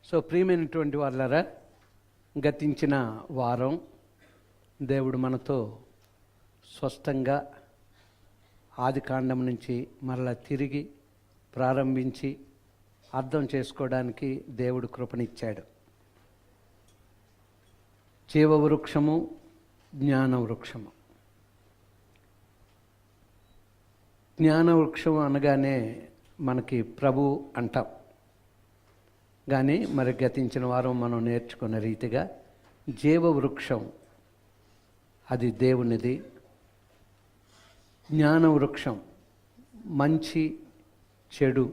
So ప్రియమైనటువంటి వాళ్ళరా, గతించిన వారం దేవుడు మనతో స్పష్టంగా ఆదికాండం నుంచి మరలా తిరిగి ప్రారంభించి అర్థం చేసుకోవడానికి దేవుడు కృపనిచ్చాడు. జీవవృక్షము, జ్ఞానవృక్షము. జ్ఞానవృక్షం అనగానే మనకి ప్రభు అంటాం, కానీ మరి గతించిన వారం మనం నేర్చుకున్న రీతిగా జీవవృక్షం అది దేవునిది. జ్ఞానవృక్షం మంచి చెడు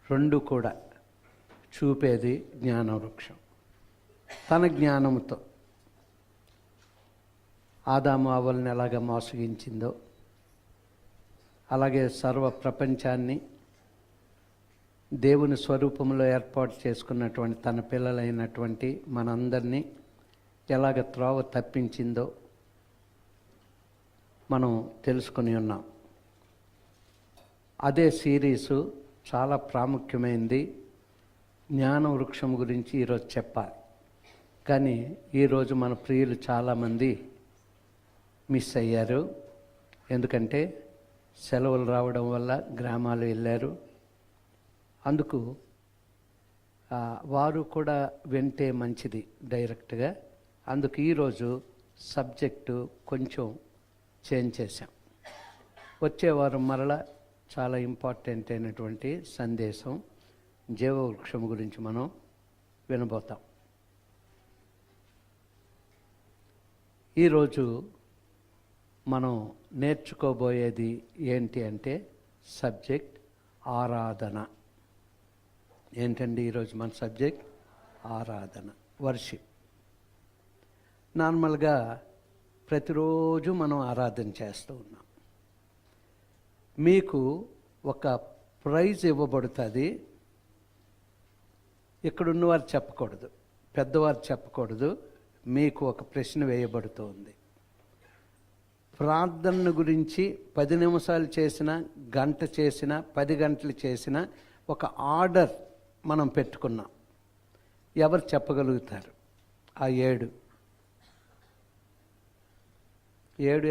రెండు కూడా చూపేది జ్ఞానవృక్షం. తన జ్ఞానంతో ఆదాము అవ్వల్ని ఎలాగ మోసగించిందో అలాగే సర్వ ప్రపంచాన్ని దేవుని స్వరూపంలో ఏర్పాటు చేసుకున్నటువంటి తన పిల్లలైనటువంటి మనందరినీ ఎలాగ త్రోవ తప్పించిందో మనం తెలుసుకొని ఉన్నాం. అదే సిరీసు చాలా ప్రాముఖ్యమైనది. జ్ఞానవృక్షం గురించి ఈరోజు చెప్పాలి, కానీ ఈరోజు మన ప్రియులు చాలామంది మిస్ అయ్యారు. ఎందుకంటే సెలవులు రావడం వల్ల గ్రామాలు వెళ్ళారు. అందుకు వారు కూడా వింటే మంచిది డైరెక్ట్గా. అందుకు ఈరోజు సబ్జెక్టు కొంచెం చేంజ్ చేశాం. వచ్చేవారం మరలా చాలా ఇంపార్టెంట్ అయినటువంటి సందేశం జీవవృక్షం గురించి మనం వినబోతాం. ఈరోజు మనం నేర్చుకోబోయేది ఏంటి అంటే సబ్జెక్ట్ ఆరాధన. ఏంటండి ఈరోజు మన సబ్జెక్ట్? ఆరాధన, వర్షిప్. నార్మల్గా ప్రతిరోజు మనం ఆరాధన చేస్తూ ఉన్నాం. మీకు ఒక ప్రైజ్ ఇవ్వబడుతుంది. ఇక్కడున్నవారు చెప్పకూడదు, పెద్దవారు చెప్పకూడదు. మీకు ఒక ప్రశ్న వేయబడుతుంది. ప్రార్థన గురించి 10 నిమిషాలు చేసిన, గంట చేసిన, 10 గంటలు చేసిన ఒక ఆర్డర్ మనం పెట్టుకున్నాం. ఎవరు చెప్పగలుగుతారు? ఆ 7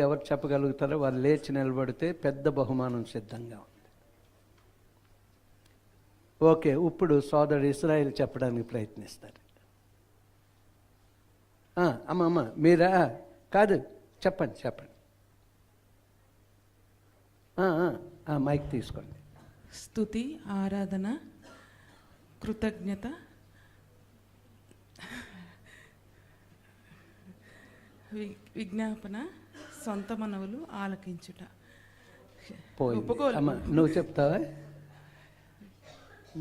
ఎవరు చెప్పగలుగుతారో వాళ్ళు లేచి నిలబడితే పెద్ద బహుమానం సిద్ధంగా ఉంది. ఓకే, ఇప్పుడు సోదరుడు ఇస్రాయేల్ చెప్పడానికి ప్రయత్నిస్తారు. అమ్మ మీరా? కాదు, చెప్పండి. మైక్ తీసుకోండి. స్తుతి, ఆరాధన, కృతజ్ఞత, విజ్ఞాపన, సొంత మనవులు ఆలకించుట. నువ్వు చెప్తావా?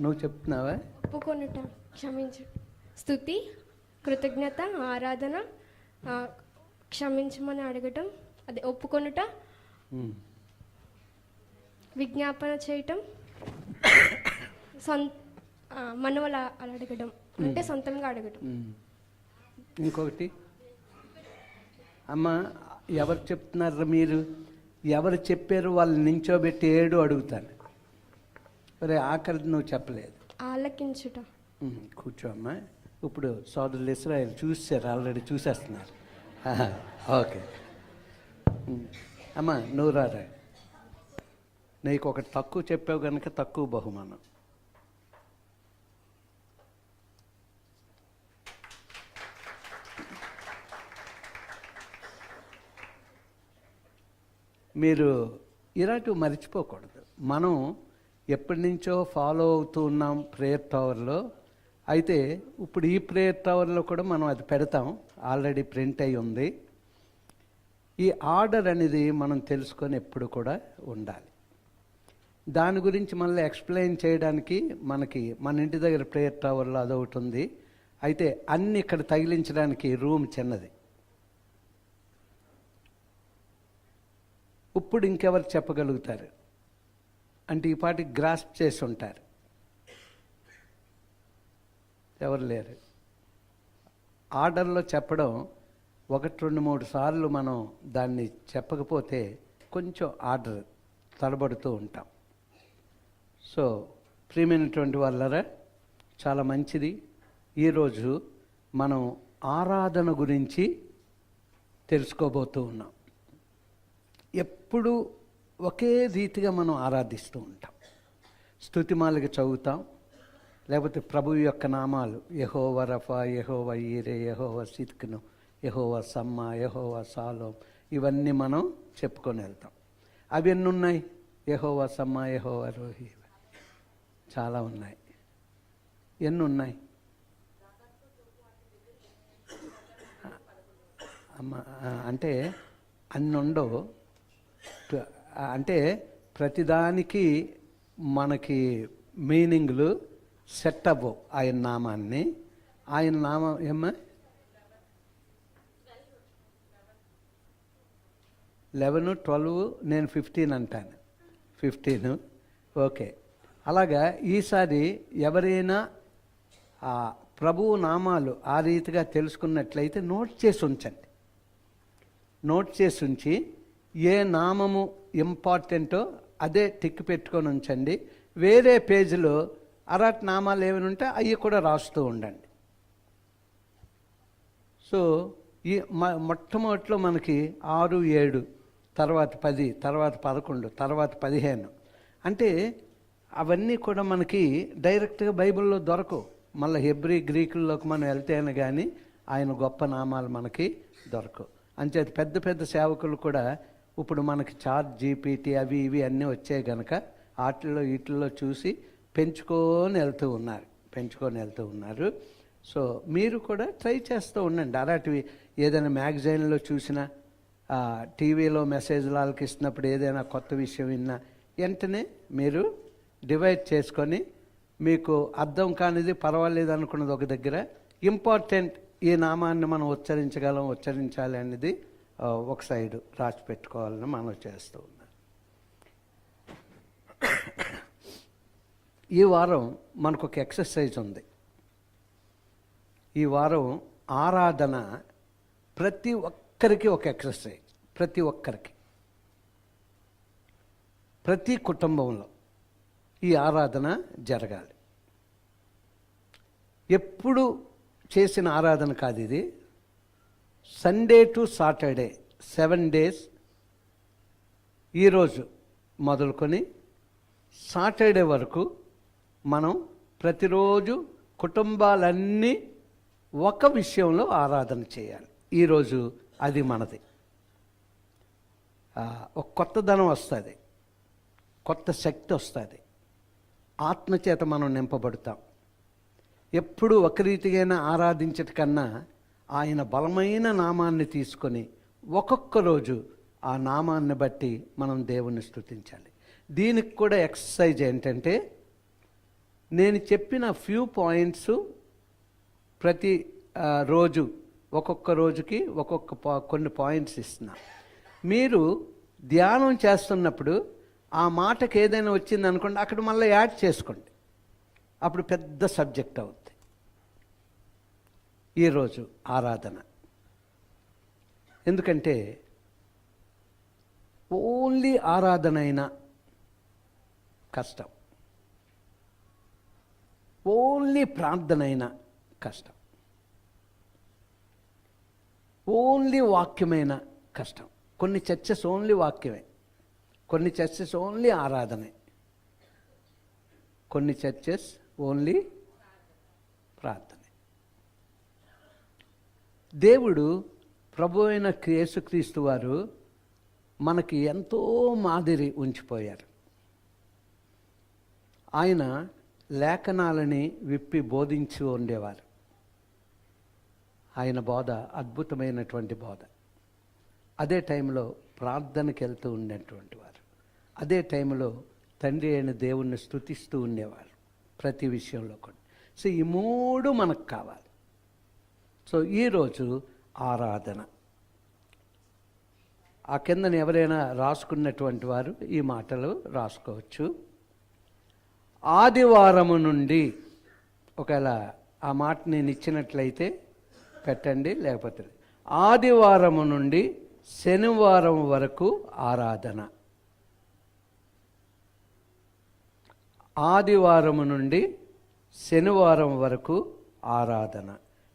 నువ్వు చెప్తున్నావా? ఒప్పుకొనుట, క్షమించు. స్తుతి, కృతజ్ఞత, ఆరాధన, క్షమించమని అడగటం, అదే ఒప్పుకొనుట, విజ్ఞాపన చేయటం, మనవల అడగడం అంటే సొంతంగా అడగటం. ఇంకొకటి అమ్మ, ఎవరు చెప్తున్నారు? మీరు ఎవరు చెప్పారు? వాళ్ళు నించోబెట్టి 7 అడుగుతాను. సరే, ఆఖరి నువ్వు చెప్పలేదు. ఆలకించుట. కూర్చో అమ్మా. ఇప్పుడు సోదరులు ఇస్రాయేల్ చూసారు, ఆల్రెడీ చూసేస్తున్నారు. ఓకే అమ్మా, నువ్వు రారా. నీకు ఒకటి తక్కువ చెప్పావు కనుక తక్కువ బహుమానం. మీరు ఇలాంటివి మర్చిపోకూడదు. మనం ఎప్పటి నుంచో ఫాలో అవుతూ ఉన్నాం ప్రేయర్ టవర్లో. అయితే ఇప్పుడు ఈ ప్రేయర్ టవర్లో కూడా మనం అది పెడతాం, ఆల్రెడీ ప్రింట్ అయి ఉంది. ఈ ఆర్డర్ అనేది మనం తెలుసుకొని ఎప్పుడు కూడా ఉండాలి. దాని గురించి మళ్ళీ ఎక్స్ప్లెయిన్ చేయడానికి మనకి మన ఇంటి దగ్గర ప్రేయర్ టవర్లో అదొకటి ఉంది. అయితే అన్ని ఇక్కడ తగిలించడానికి రూమ్ చిన్నది. ఇప్పుడు ఇంకెవరు చెప్పగలుగుతారు అంటే ఈ పాటికి గ్రాస్ప్ చేసి ఉంటారు. ఎవరు లేరు. ఆర్డర్లో చెప్పడం 1, 2, 3 సార్లు మనం దాన్ని చెప్పకపోతే కొంచెం ఆర్డర్ తడబడుతూ ఉంటాం. సో ప్రియమైనటువంటి వాళ్ళరా, చాలా మంచిది. ఈరోజు మనం ఆరాధన గురించి తెలుసుకోబోతూ ఉన్నాం. ఎప్పుడు ఒకే రీతిగా మనం ఆరాధిస్తూ ఉంటాం. స్తుతిమాలిక చదువుతాం, లేకపోతే ప్రభు యొక్క నామాలు యెహోవా రఫా, యెహోవా ఈరే, యెహోవా సిద్కిను, యెహోవా సమ్మా, యెహోవా సాలోం, ఇవన్నీ మనం చెప్పుకొని వెళ్తాం. అవి ఎన్ని ఉన్నాయి? యెహోవా సమ్మా, యెహోవా రోహి, చాలా ఉన్నాయి. ఎన్ని ఉన్నాయి? అంటే అన్ని ఉండవు. అంటే ప్రతిదానికి మనకి మీనింగ్లు సెట్ అవ్వవు. ఆయన నామాన్ని, ఆయన నామం ఏమ్మా 11, 12, నేను 15 అంటాను. 15 ఓకే. అలాగా ఈసారి ఎవరైనా ప్రభువు నామాలు ఆ రీతిగా తెలుసుకున్నట్లయితే నోట్ చేసి ఉంచండి. నోట్ చేసి ఉంచి ఏ నామము ఇంపార్టెంటో అదే టిక్ పెట్టుకొని ఉంచండి. వేరే పేజీలో అరాట్ నామాలు ఏమైనా ఉంటే అవి కూడా రాస్తూ ఉండండి. సో ఈ మొట్టమొదటిలో మనకి 6, 7, తర్వాత 10, తర్వాత 11, తర్వాత 15 అంటే అవన్నీ కూడా మనకి డైరెక్ట్గా బైబిల్లో దొరకవు. మళ్ళీ హెబ్రీ, గ్రీకుల్లోకి మనం వెళ్తేనే కానీ ఆయన గొప్ప నామాలు మనకి దొరకవు. అంచేత పెద్ద పెద్ద సేవకులు కూడా ఇప్పుడు మనకి చాట్ జీపీటీ అవి ఇవి అన్నీ వచ్చాయి కనుక వీటిల్లో చూసి పెంచుకొని వెళ్తూ ఉన్నారు. సో మీరు కూడా ట్రై చేస్తూ ఉండండి. అలాంటివి ఏదైనా మ్యాగజైన్లో చూసినా, టీవీలో మెసేజ్లు వాళ్ళకి ఇస్తున్నప్పుడు ఏదైనా కొత్త విషయం విన్నా వెంటనే మీరు డివైడ్ చేసుకొని మీకు అర్థం కానిది పర్వాలేదు అనుకున్నది ఒక దగ్గర, ఇంపార్టెంట్ ఈ నామాన్ని మనం ఉచ్చరించాలి అనేది ఒక సైడు రాసి పెట్టుకోవాలని మనం చేస్తూ ఉన్నాం. ఈ వారం మనకు ఒక ఎక్సర్సైజ్ ఉంది. ఈ వారం ఆరాధన ప్రతి ఒక్కరికి ఒక ఎక్సర్సైజ్. ప్రతి ఒక్కరికి, ప్రతి కుటుంబంలో ఈ ఆరాధన జరగాలి. ఎప్పుడు చేసిన ఆరాధన కాదు ఇది. సండే టు సాటర్డే 7 days, ఈరోజు మొదలుకొని సాటర్డే వరకు మనం ప్రతిరోజు కుటుంబాలన్నీ ఒక విషయంలో ఆరాధన చేయాలి. ఈరోజు అది మనది. ఒక కొత్తదనం వస్తుంది, కొత్త శక్తి వస్తుంది, ఆత్మచేత మనం నింపబడతాం. ఎప్పుడు ఒక రీతిగా ఆరాధించట కన్నా ఆయన బలమైన నామాన్ని తీసుకొని ఒక్కొక్క రోజు ఆ నామాన్ని బట్టి మనం దేవుణ్ణి స్తుతించాలి. దీనికి కూడా ఎక్సర్సైజ్ ఏంటంటే, నేను చెప్పిన ఫ్యూ పాయింట్స్ ప్రతి రోజు ఒక్కొక్క రోజుకి కొన్ని పాయింట్స్ ఇస్తున్నా. మీరు ధ్యానం చేస్తున్నప్పుడు ఆ మాటకు ఏదైనా వచ్చింది అనుకోండి, అక్కడ మళ్ళీ యాడ్ చేసుకోండి. అప్పుడు పెద్ద సబ్జెక్ట్ అవుతుంది. ఈరోజు ఆరాధన ఎందుకంటే ఓన్లీ ఆరాధన అయినా కష్టం, ఓన్లీ ప్రార్థన అయినా కష్టం, ఓన్లీ వాక్యమైన కష్టం. కొన్ని చర్చెస్ ఓన్లీ వాక్యమే, కొన్ని చర్చెస్ ఓన్లీ ఆరాధనే, కొన్ని చర్చెస్ ఓన్లీ ప్రార్థన. దేవుడు ప్రభు అయిన యేసుక్రీస్తు వారు మనకి ఎంతో మాదిరి ఉంచిపోయారు. ఆయన లేఖనాలని విప్పి బోధించి ఉండేవారు. ఆయన బోధ అద్భుతమైనటువంటి బోధ. అదే టైంలో ప్రార్థనకి వెళ్తూ ఉండేటువంటి వారు. అదే టైంలో తండ్రి అయిన దేవుణ్ణి స్తుతిస్తూ ఉండేవారు ప్రతి విషయంలో కూడా. సో ఈ మూడు మనకు కావాలి. సో ఈరోజు ఆరాధన. ఆ కిందని ఎవరైనా రాసుకున్నటువంటి వారు ఈ మాటలు రాసుకోవచ్చు. ఆదివారము నుండి, ఒకవేళ ఆ మాట నేను ఇచ్చినట్లయితే పెట్టండి, లేకపోతే ఆదివారము నుండి శనివారం వరకు ఆరాధన. ఆదివారము నుండి శనివారం వరకు ఆరాధన,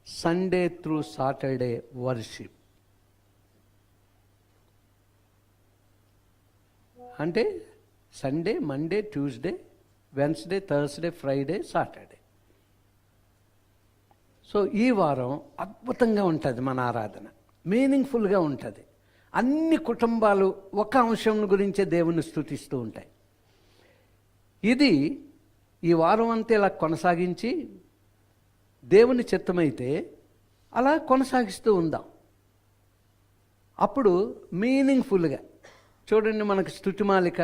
సండే త్రూ సాటర్డే వర్షిప్. అంటే Sunday, Monday, Tuesday, Wednesday, Thursday, Friday, Saturday. So ఈ వారం అద్భుతంగా ఉంటుంది మన ఆరాధన, మీనింగ్ఫుల్గా ఉంటుంది. అన్ని కుటుంబాలు ఒక అంశం గురించే దేవుని స్తుతిస్తూ ఉంటాయి. ఇది ఈ వారం అంతా ఇలా కొనసాగించి దేవుని చిత్తమైతే అలా కొనసాగిస్తూ ఉందాం. అప్పుడు మీనింగ్ఫుల్గా చూడండి, మనకు స్తుతిమాలిక,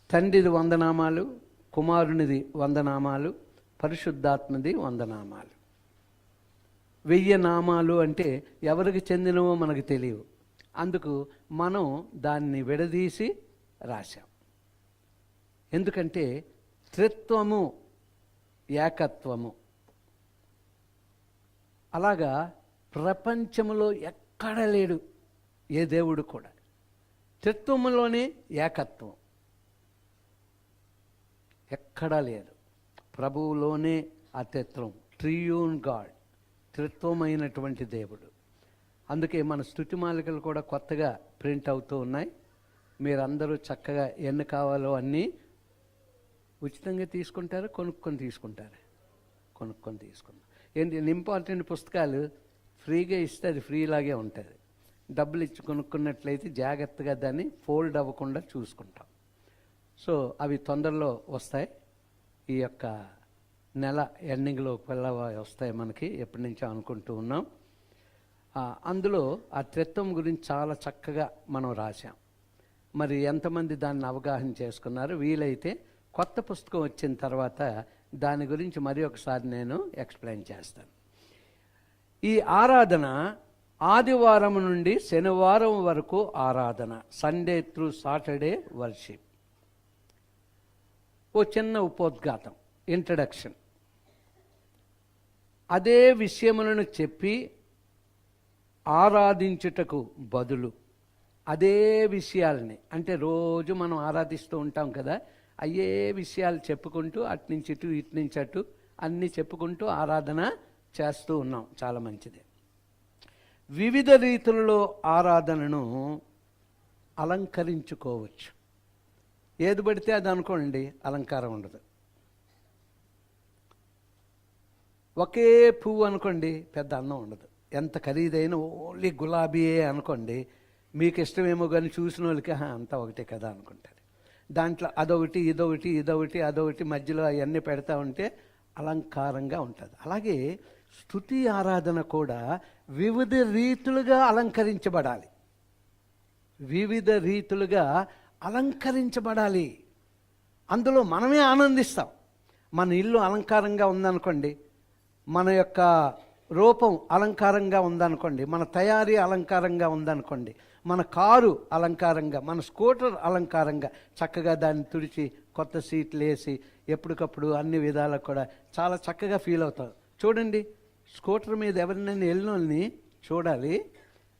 తండ్రిది వందనామాలు, కుమారునిది వందనామాలు, పరిశుద్ధాత్మది వందనామాలు. 1000 నామాలు అంటే ఎవరికి చెందినవో మనకు తెలియవు. అందుకు మనం దాన్ని విడదీసి రాశాం. ఎందుకంటే త్రిత్వము, ఏకత్వము. అలాగా ప్రపంచంలో ఎక్కడ లేడు ఏ దేవుడు కూడా. త్రిత్వములోనే ఏకత్వం ఎక్కడా లేదు. ప్రభువులోనే అత్యత్వం, ట్రియూన్ గాడ్, త్రిత్వమైనటువంటి దేవుడు. అందుకే మన స్తుతిమాలికలు కూడా కొత్తగా ప్రింట్ అవుతూ ఉన్నాయి. మీరందరూ చక్కగా ఎన్ని కావాలో అన్నీ ఉచితంగా తీసుకుంటారు, కొనుక్కొని తీసుకుంటారు. కొనుక్కొని తీసుకుంటారు. ఏంటి, ఇంపార్టెంట్ పుస్తకాలు ఫ్రీగా ఇస్తే అది ఫ్రీలాగే ఉంటుంది. డబ్బులు ఇచ్చి కొనుక్కున్నట్లయితే జాగ్రత్తగా దాన్ని ఫోల్డ్ అవ్వకుండా చూసుకుంటాం. సో అవి తొందరలో వస్తాయి. ఈ యొక్క నెల ఎండింగ్లో వస్తాయి మనకి, ఎప్పటి నుంచో అనుకుంటూ ఉన్నాం. అందులో ఆ త్రిత్వం గురించి చాలా చక్కగా మనం రాశాం. మరి ఎంతమంది దాన్ని అవగాహన చేసుకున్నారు? వీలైతే కొత్త పుస్తకం వచ్చిన తర్వాత దాని గురించి మరి ఒకసారి నేను ఎక్స్ప్లెయిన్ చేస్తాను. ఈ ఆరాధన ఆదివారం నుండి శనివారం వరకు ఆరాధన, సండే త్రూ సాటర్డే వర్షిప్. ఓ చిన్న ఉపోద్ఘాతం, ఇంట్రడక్షన్. అదే విషయములను చెప్పి ఆరాధించుటకు బదులు అదే విషయాలని, అంటే రోజు మనం ఆరాధిస్తూ ఉంటాం కదా, అయ్యే విషయాలు చెప్పుకుంటూ అట్నుంచి ఇటు ఇట్నుంచి అటు అన్నీ చెప్పుకుంటూ ఆరాధన చేస్తూ ఉన్నాం. చాలా మంచిది. వివిధ రీతులలో ఆరాధనను అలంకరించుకోవచ్చు. ఏది పడితే అది అనుకోండి, అలంకారం ఉండదు. ఒకే పువ్వు అనుకోండి, పెద్ద అందం ఉండదు. ఎంత ఖరీదైన ఓన్లీ గులాబీయే అనుకోండి, మీకు ఇష్టమేమో కానీ చూసిన వాళ్ళకి అంతా ఒకటే కదా అనుకుంటారు. దాంట్లో అదొకటి ఇదొకటి ఇదొకటి అదొకటి మధ్యలో అవన్నీ పెడతా ఉంటే అలంకారంగా ఉంటుంది. అలాగే స్తుతి ఆరాధన కూడా వివిధ రీతులుగా అలంకరించబడాలి. వివిధ రీతులుగా అలంకరించబడాలి. అందులో మనమే ఆనందిస్తాం. మన ఇల్లు అలంకారంగా ఉందనుకోండి, మన యొక్క రూపం అలంకారంగా ఉందనుకోండి, మన తయారీ అలంకారంగా ఉందనుకోండి, మన కారు అలంకారంగా, మన స్కూటర్ అలంకారంగా చక్కగా దాన్ని తుడిచి కొత్త సీట్లు వేసి ఎప్పటికప్పుడు అన్ని విధాలకు కూడా చాలా చక్కగా ఫీల్ అవుతాం. చూడండి, స్కూటర్ మీద ఎవరినైనా వెళ్ళిన వాళ్ళని చూడాలి,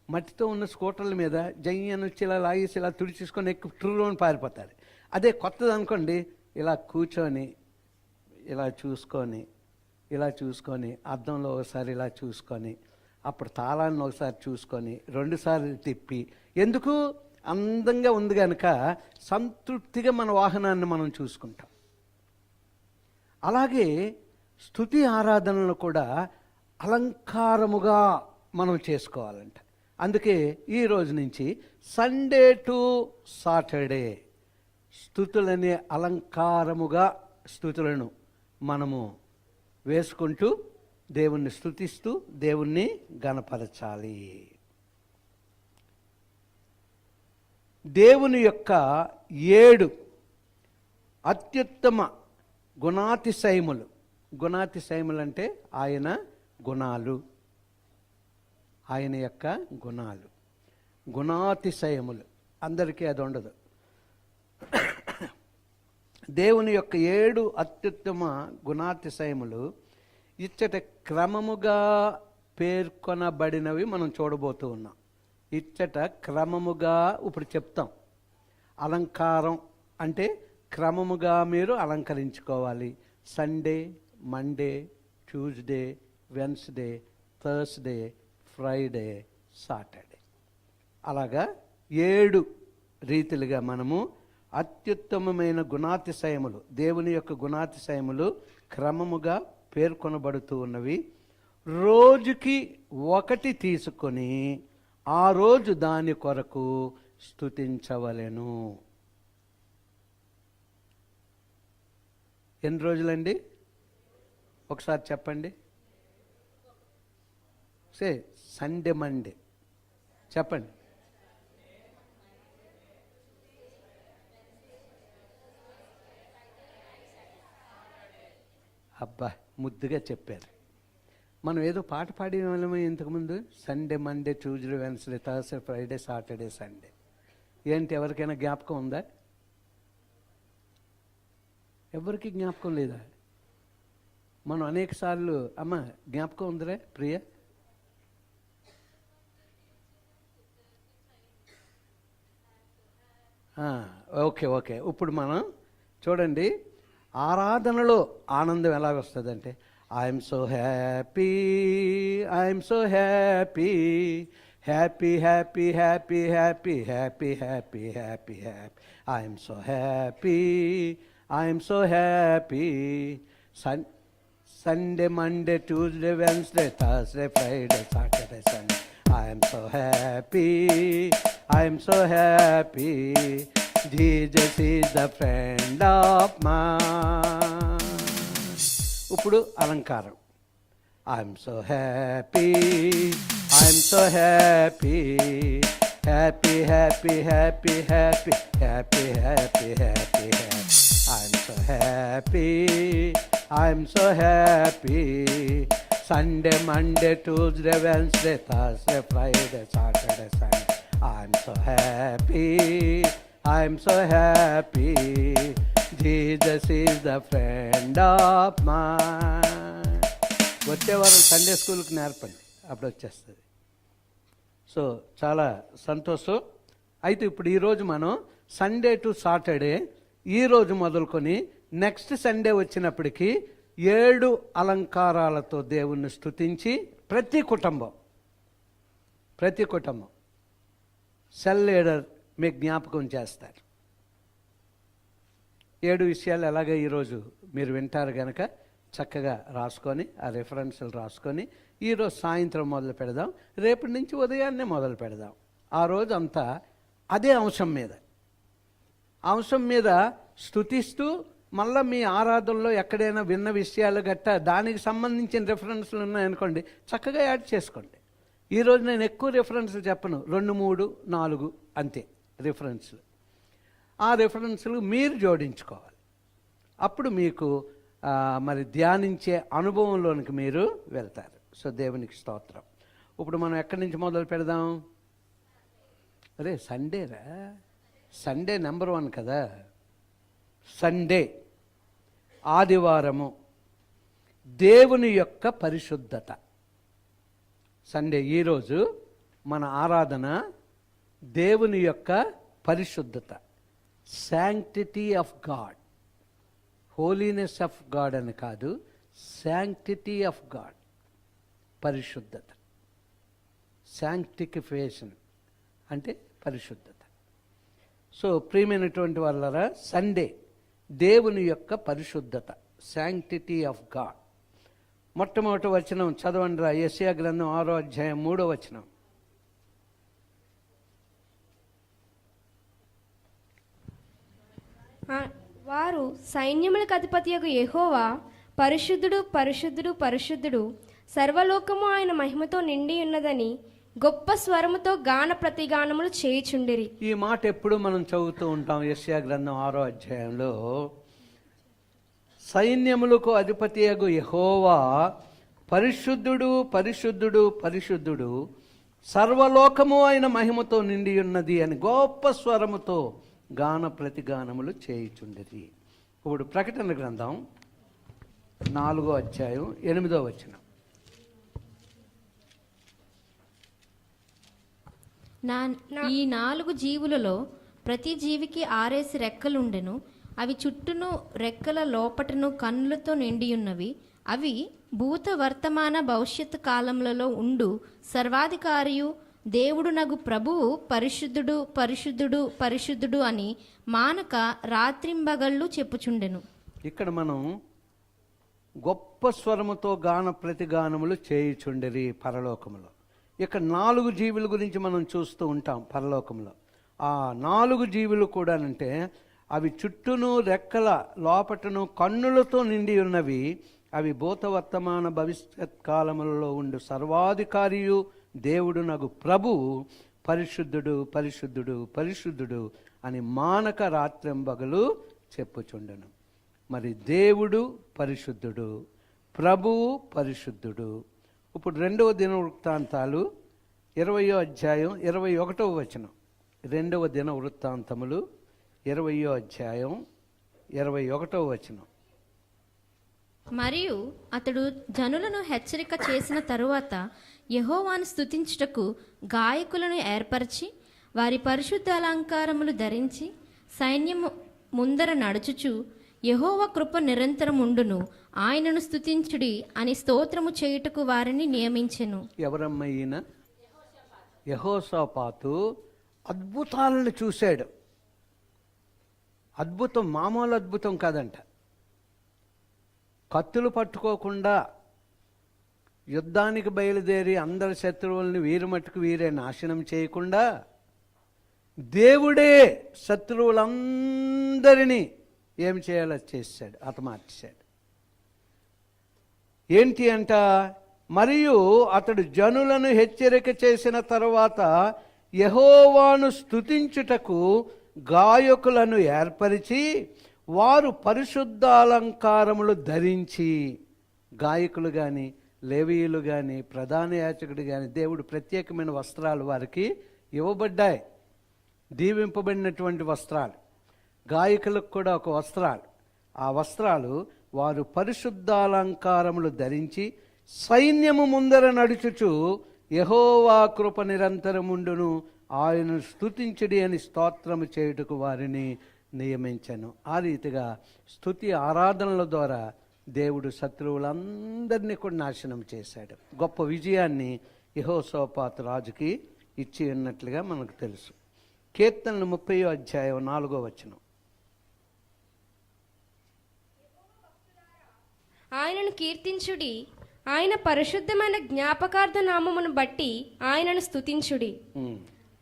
మట్టితో ఉన్న స్కూటర్ల మీద జయ్యను వచ్చి ఇలా లాగేసి ఇలా తుడిచేసుకొని ఎక్కువ ట్రూలోని పారిపోతారు. అదే కొత్తది అనుకోండి, ఇలా కూర్చొని ఇలా చూసుకొని అద్దంలో ఒకసారి ఇలా చూసుకొని, అప్పుడు తాళాన్ని ఒకసారి చూసుకొని 2 సార్లు తిప్పి, ఎందుకు అందంగా ఉంది కనుక సంతృప్తిగా మన వాహనాన్ని మనం చూసుకుంటాం. అలాగే స్తుతి ఆరాధనలు కూడా అలంకారముగా మనం చేసుకోవాలంట. అందుకే ఈ రోజు నుంచి సండే టు సాటర్డే స్తుతులనే అలంకారముగా స్తుతులను మనము వేసుకుంటూ దేవుణ్ణి స్తుతిస్తూ దేవుణ్ణి గణపరచాలి. దేవుని యొక్క 7 అత్యుత్తమ గుణాతిశయములు. గుణాతిశయములు అంటే ఆయన గుణాలు, ఆయన యొక్క గుణాలు, గుణాతిశయములు. అందరికీ అది ఉండదు. దేవుని యొక్క 7 అత్యుత్తమ గుణాతిశయములు ఇచ్చట క్రమముగా పేర్కొనబడినవి మనం చూడబోతూ ఉన్నాం. ఇచ్చట క్రమముగా ఇప్పుడు చెప్తాం. అలంకారం అంటే క్రమముగా మీరు అలంకరించుకోవాలి. Sunday, Monday, Tuesday, Wednesday, Thursday, Friday, Saturday. అలాగా 7 రీతిలుగా మనము అత్యుత్తమమైన గుణాతిశయములు, దేవుని యొక్క గుణాతిశయములు క్రమముగా పేర్కొనబడుతూ ఉన్నవి. రోజుకి 1 తీసుకొని ఆ రోజు దాని కొరకు స్తుతించవలెను. ఎన్ని రోజులండి? ఒకసారి చెప్పండి. సండే, మండే చెప్పండి. అబ్బా, ముద్దుగా చెప్పారు. మనం ఏదో పాట పాడే వాళ్ళమే ఇంతకుముందు. Sunday, Monday, Tuesday, Wednesday, Thursday, Friday, Saturday, Sunday. ఏంటి, ఎవరికైనా జ్ఞాపకం ఉందా? ఎవరికి జ్ఞాపకం లేదా? మనం అనేక సార్లు, అమ్మ జ్ఞాపకం ఉందిరే ప్రియ? ఓకే. ఇప్పుడు మనం చూడండి, ఆరాధనలో ఆనందం ఎలాగొస్తుందంటే, I'm so happy, I'm so happy, happy happy happy happy happy happy happy happy, I'm so happy, I'm so happy. Sunday, Monday, Tuesday, Wednesday, Thursday, Friday, Saturday, Sunday, I'm so happy, I'm so happy, Jesus is the friend of mine. ఇప్పుడు అలంకారం. I'm so happy, I'm so happy, happy happy happy happy happy happy happy happy, I'm so happy, I'm so happy. Sunday, Monday, Tuesday, Wednesday, Thursday, Friday, Saturday, Sunday, I'm so happy, I'm so happy, Jesus is the friend of mine. వచ్చేవారం Sunday స్కూల్కి నేర్పండి, అప్పుడు వచ్చేస్తుంది. So చాలా సంతోషం. అయితే ఇప్పుడు ఈరోజు మనం సండే టు సాటర్డే, ఈరోజు మొదలుకొని నెక్స్ట్ సండే వచ్చినప్పటికీ 7 అలంకారాలతో దేవుణ్ణి స్తుతించి ప్రతి కుటుంబం సెల్ లీడర్ మీకు జ్ఞాపకం చేస్తారు. 7 విషయాలు ఎలాగ ఈరోజు మీరు వింటారు కనుక చక్కగా రాసుకొని, ఆ రెఫరెన్స్లు రాసుకొని ఈరోజు సాయంత్రం మొదలు పెడదాం, రేపటి నుంచి ఉదయాన్నే మొదలు పెడదాం. ఆ రోజు అంతా అదే అంశం మీద స్తుతిస్తూ, మళ్ళీ మీ ఆరాధనలో ఎక్కడైనా విన్న విషయాలు గట్టా దానికి సంబంధించిన రెఫరెన్స్లు ఉన్నాయనుకోండి, చక్కగా యాడ్ చేసుకోండి. ఈరోజు నేను ఎక్కువ రెఫరెన్స్లు చెప్పను, 2, 3, 4 అంతే రెఫరెన్స్లు. ఆ రెఫరెన్స్లు మీరు జోడించుకోవాలి. అప్పుడు మీకు మరి ధ్యానించే అనుభవంలోనికి మీరు వెళ్తారు. సో దేవునికి స్తోత్రం. ఇప్పుడు మనం ఎక్కడి నుంచి మొదలు పెడదాం? సండేరా, సండే నెంబర్ 1 కదా. సండే, ఆదివారము, దేవుని యొక్క పరిశుద్ధత. సండే ఈరోజు మన ఆరాధన దేవుని యొక్క పరిశుద్ధత, sanctity of God. Holiness of God అని కాదు, శాంక్టిటీ ఆఫ్ గాడ్, పరిశుద్ధత. శాంక్టిఫికేషన్ అంటే పరిశుద్ధత. సో ప్రియమైనటువంటి వాళ్ళరా, సండే దేవుని యొక్క పరిశుద్ధత, శాంక్టిటీ ఆఫ్ గాడ్. మొట్టమొదటి వచనం చదవండి రా, యెషయా గ్రంథం 6వ అధ్యాయం 3వ వచనం. వారు సైన్యములకు అధిపతియగు యెహోవా పరిశుద్ధుడు, పరిశుద్ధుడు, పరిశుద్ధుడు, సర్వలోకము ఆయన మహిమతో నిండి ఉన్నదని గొప్ప స్వరముతో గాన ప్రతిగానములు చేయుచుండిరి. ఈ మాట ఎప్పుడు మనం చదువుతూ ఉంటాం. యెషయా గ్రంథం 6వ అధ్యాయంలో సైన్యములకు అధిపతియగు యెహోవా పరిశుద్ధుడు, పరిశుద్ధుడు, పరిశుద్ధుడు, సర్వలోకము ఆయన మహిమతో నిండి ఉన్నది అని గొప్ప స్వరముతో గాన ప్రతిగానములు చేయుచుండిరి. ఇప్పుడు ప్రకటన గ్రంథం 4వ అధ్యాయం 8వ వచనం. ఈ 4 జీవులలో ప్రతి జీవికి 6 రెక్కలుండెను. అవి చుట్టూను రెక్కల లోపటను కన్నులతో నిండియున్నవి. అవి భూత వర్తమాన భవిష్యత్ కాలములలో ఉండు సర్వాధికారియు దేవుడునగు ప్రభువు పరిశుద్ధుడు పరిశుద్ధుడు పరిశుద్ధుడు అని మానక రాత్రింబగళ్ళు చెప్పుచుండెను. ఇక్కడ మనం గొప్ప స్వరముతో గాన ప్రతిగానములు చేయుచుండిరి పరలోకములో. ఇక్కడ 4 జీవుల గురించి మనం చూస్తూ ఉంటాం పరలోకంలో. ఆ 4 జీవులు కూడానంటే అవి చుట్టూను రెక్కల లోపటను కన్నులతో నిండి ఉన్నవి. అవి భూత వర్తమాన భవిష్యత్ కాలములలో ఉండు సర్వాధికారియు దేవుడు నగు ప్రభువు పరిశుద్ధుడు పరిశుద్ధుడు పరిశుద్ధుడు అని మానక రాత్రింబగలు చెప్పుచుండెను. మరి దేవుడు పరిశుద్ధుడు, ప్రభువు పరిశుద్ధుడు. ఇప్పుడు 2వ దినవృత్తాంతాలు 20వ అధ్యాయం 21వ వచనం. 2వ దినవృత్తాంతములు 20వ అధ్యాయం 21వ వచనం. మరియు అతడు జనులను హెచ్చరిక చేసిన తరువాత యెహోవాను స్తుతించుటకు గాయకులను ఏర్పరిచి వారి పరిశుద్ధ అలంకారములు ధరించి సైన్యము ముందర నడుచుచు యెహోవా కృప నిరంతరం ఉండును, ఆయనను స్తుతించుడి అని స్తోత్రము చేయుటకు వారిని నియమించెను. ఎవరమ్మా ఈయన? యెహోషాపాతు అద్భుతాలను చూశాడు. అద్భుతం మామూలు అద్భుతం కాదంట. కత్తులు పట్టుకోకుండా యుద్ధానికి బయలుదేరి అందరి శత్రువుల్ని వీరి మట్టుకు వీరే నాశనం చేయకుండా దేవుడే శత్రువులందరినీ ఏం చేయాలో చేశాడు, హతమార్చాడు. ఏంటి అంట? మరియు అతడు జనులను హెచ్చరిక చేసిన తరువాత యెహోవాను స్తుతించుటకు గాయకులను ఏర్పరిచి వారు పరిశుద్ధాలంకారములు ధరించి, గాయకులు కానీ లేవీయులు కానీ ప్రధాన యాజకుడు కానీ దేవుడు ప్రత్యేకమైన వస్త్రాలు వారికి ఇవ్వబడ్డాయి, దీవింపబడినటువంటి వస్త్రాలు. గాయకులకు కూడా ఒక వస్త్రాలు. ఆ వస్త్రాలు వారు పరిశుద్ధాలంకారములు ధరించి సైన్యము ముందర నడుచుచు యెహోవా కృప నిరంతరముండును, ఆయనను స్తుతించుడి అని స్తోత్రము చేయుటకు వారిని నియమించను. ఆ రీతిగా స్తుతి ఆరాధనల ద్వారా దేవుడు శత్రువులందరినీ కూడా నాశనం చేశాడు. గొప్ప విజయాన్ని యెహోషాపాతు రాజుకి ఇచ్చి ఉన్నట్లుగా మనకు తెలుసు. కీర్తనలు 30వ అధ్యాయం 4వ వచనం. ఆయనను కీర్తించుడి, ఆయన పరిశుద్ధమైన జ్ఞాపకార్థ నామమును బట్టి ఆయనను స్తుతించుడి.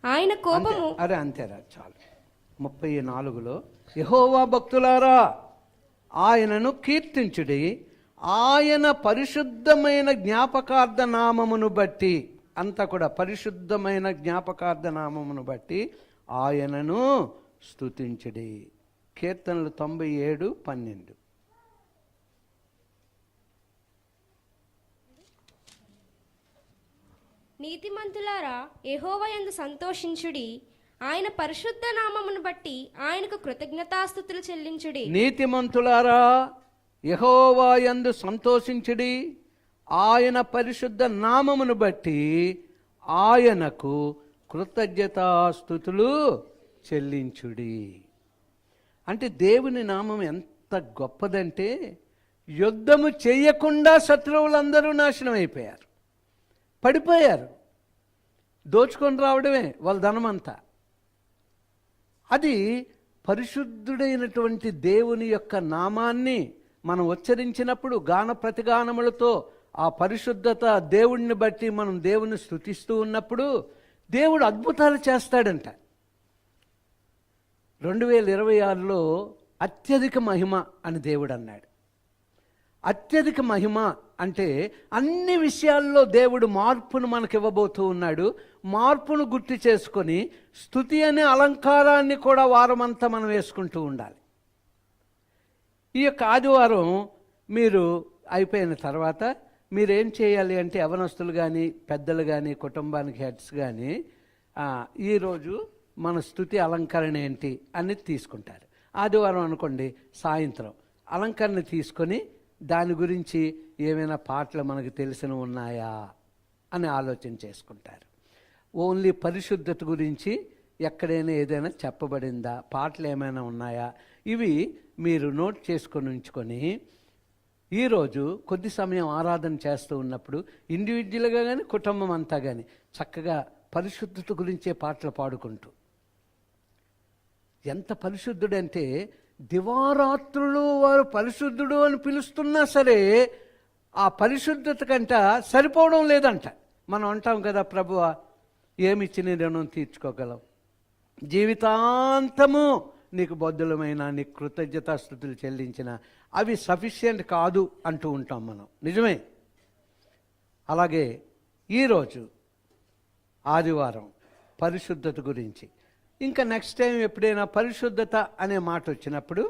ఆయన కోపము అంతేరా చాలు. 34లో యెహోవా భక్తులారా ఆయనను కీర్తించుడి, ఆయన పరిశుద్ధమైన జ్ఞాపకార్థ నామమును బట్టి, అంతా కూడా పరిశుద్ధమైన జ్ఞాపకార్థ నామమును బట్టి ఆయనను స్తుతించుడి. కీర్తనలు 97:12. నీతిమంతులారా యెహోవా యందు సంతోషించుడి, ఆయన పరిశుద్ధ నామమును బట్టి ఆయనకు కృతజ్ఞతాస్తుతులు చెల్లించుడి. నీతిమంతులారా యెహోవా యందు సంతోషించుడి, ఆయన పరిశుద్ధ నామమును బట్టి ఆయనకు కృతజ్ఞతాస్తుతులు చెల్లించుడి. అంటే దేవుని నామం ఎంత గొప్పదంటే యుద్ధము చేయకుండా శత్రువులందరూ నాశనం అయిపోయారు, పడిపోయారు. దోచుకొని రావడమే వాళ్ళ ధనమంతా. అది పరిశుద్ధుడైనటువంటి దేవుని యొక్క నామాన్ని మనం ఉచ్చరించినప్పుడు గాన ప్రతిగానములతో ఆ పరిశుద్ధత దేవుడిని బట్టి మనం దేవుని స్తుతిస్తూ ఉన్నప్పుడు దేవుడు అద్భుతాలు చేస్తాడంట. 2026లో అత్యధిక మహిమ అని దేవుడు అన్నాడు. అత్యధిక మహిమ అంటే అన్ని విషయాల్లో దేవుడు మార్పును మనకు ఇవ్వబోతూ ఉన్నాడు. మార్పును గుర్తు చేసుకొని స్తుతి అనే అలంకారాన్ని కూడా వారమంతా మనం వేసుకుంటూ ఉండాలి. ఈ యొక్క ఆదివారం మీరు అయిపోయిన తర్వాత మీరేం చేయాలి అంటే యవనస్తులు కానీ పెద్దలు కానీ కుటుంబానికి హెడ్స్ కానీ ఈరోజు మన స్తుతి అలంకరణ ఏంటి అనేది తీసుకుంటారు. ఆదివారం అనుకోండి సాయంత్రం అలంకరణ తీసుకొని దాని గురించి ఏమైనా పాటలు మనకు తెలిసినవి ఉన్నాయా అని ఆలోచన చేసుకుంటారు. ఓన్లీ పరిశుద్ధత గురించి ఎక్కడైనా ఏదైనా చెప్పబడిందా, పాటలు ఏమైనా ఉన్నాయా, ఇవి మీరు నోట్ చేసుకొని ఉంచుకొని ఈరోజు కొద్ది సమయం ఆరాధన చేస్తూ ఉన్నప్పుడు ఇండివిజువల్గా కానీ కుటుంబం అంతా కానీ చక్కగా పరిశుద్ధత గురించే పాటలు పాడుకుంటూ, ఎంత పరిశుద్ధుడంటే దివారాత్రులు వారు పరిశుద్ధుడు అని పిలుస్తున్నా సరే ఆ పరిశుద్ధత కంట సరిపోవడం లేదంట. మనం అంటాం కదా, ప్రభువా ఏమిచ్చి నీ రుణం తీర్చుకోగలం, జీవితాంతము నీకు బద్దులమైన నీ కృతజ్ఞతాస్తుతులు చెల్లించిన అవి సఫిషియెంట్ కాదు అంటూ ఉంటాం మనం. నిజమే. అలాగే ఈరోజు ఆదివారం పరిశుద్ధత గురించి, ఇంకా నెక్స్ట్ టైం ఎప్పుడైనా పరిశుద్ధత అనే మాట వచ్చినప్పుడు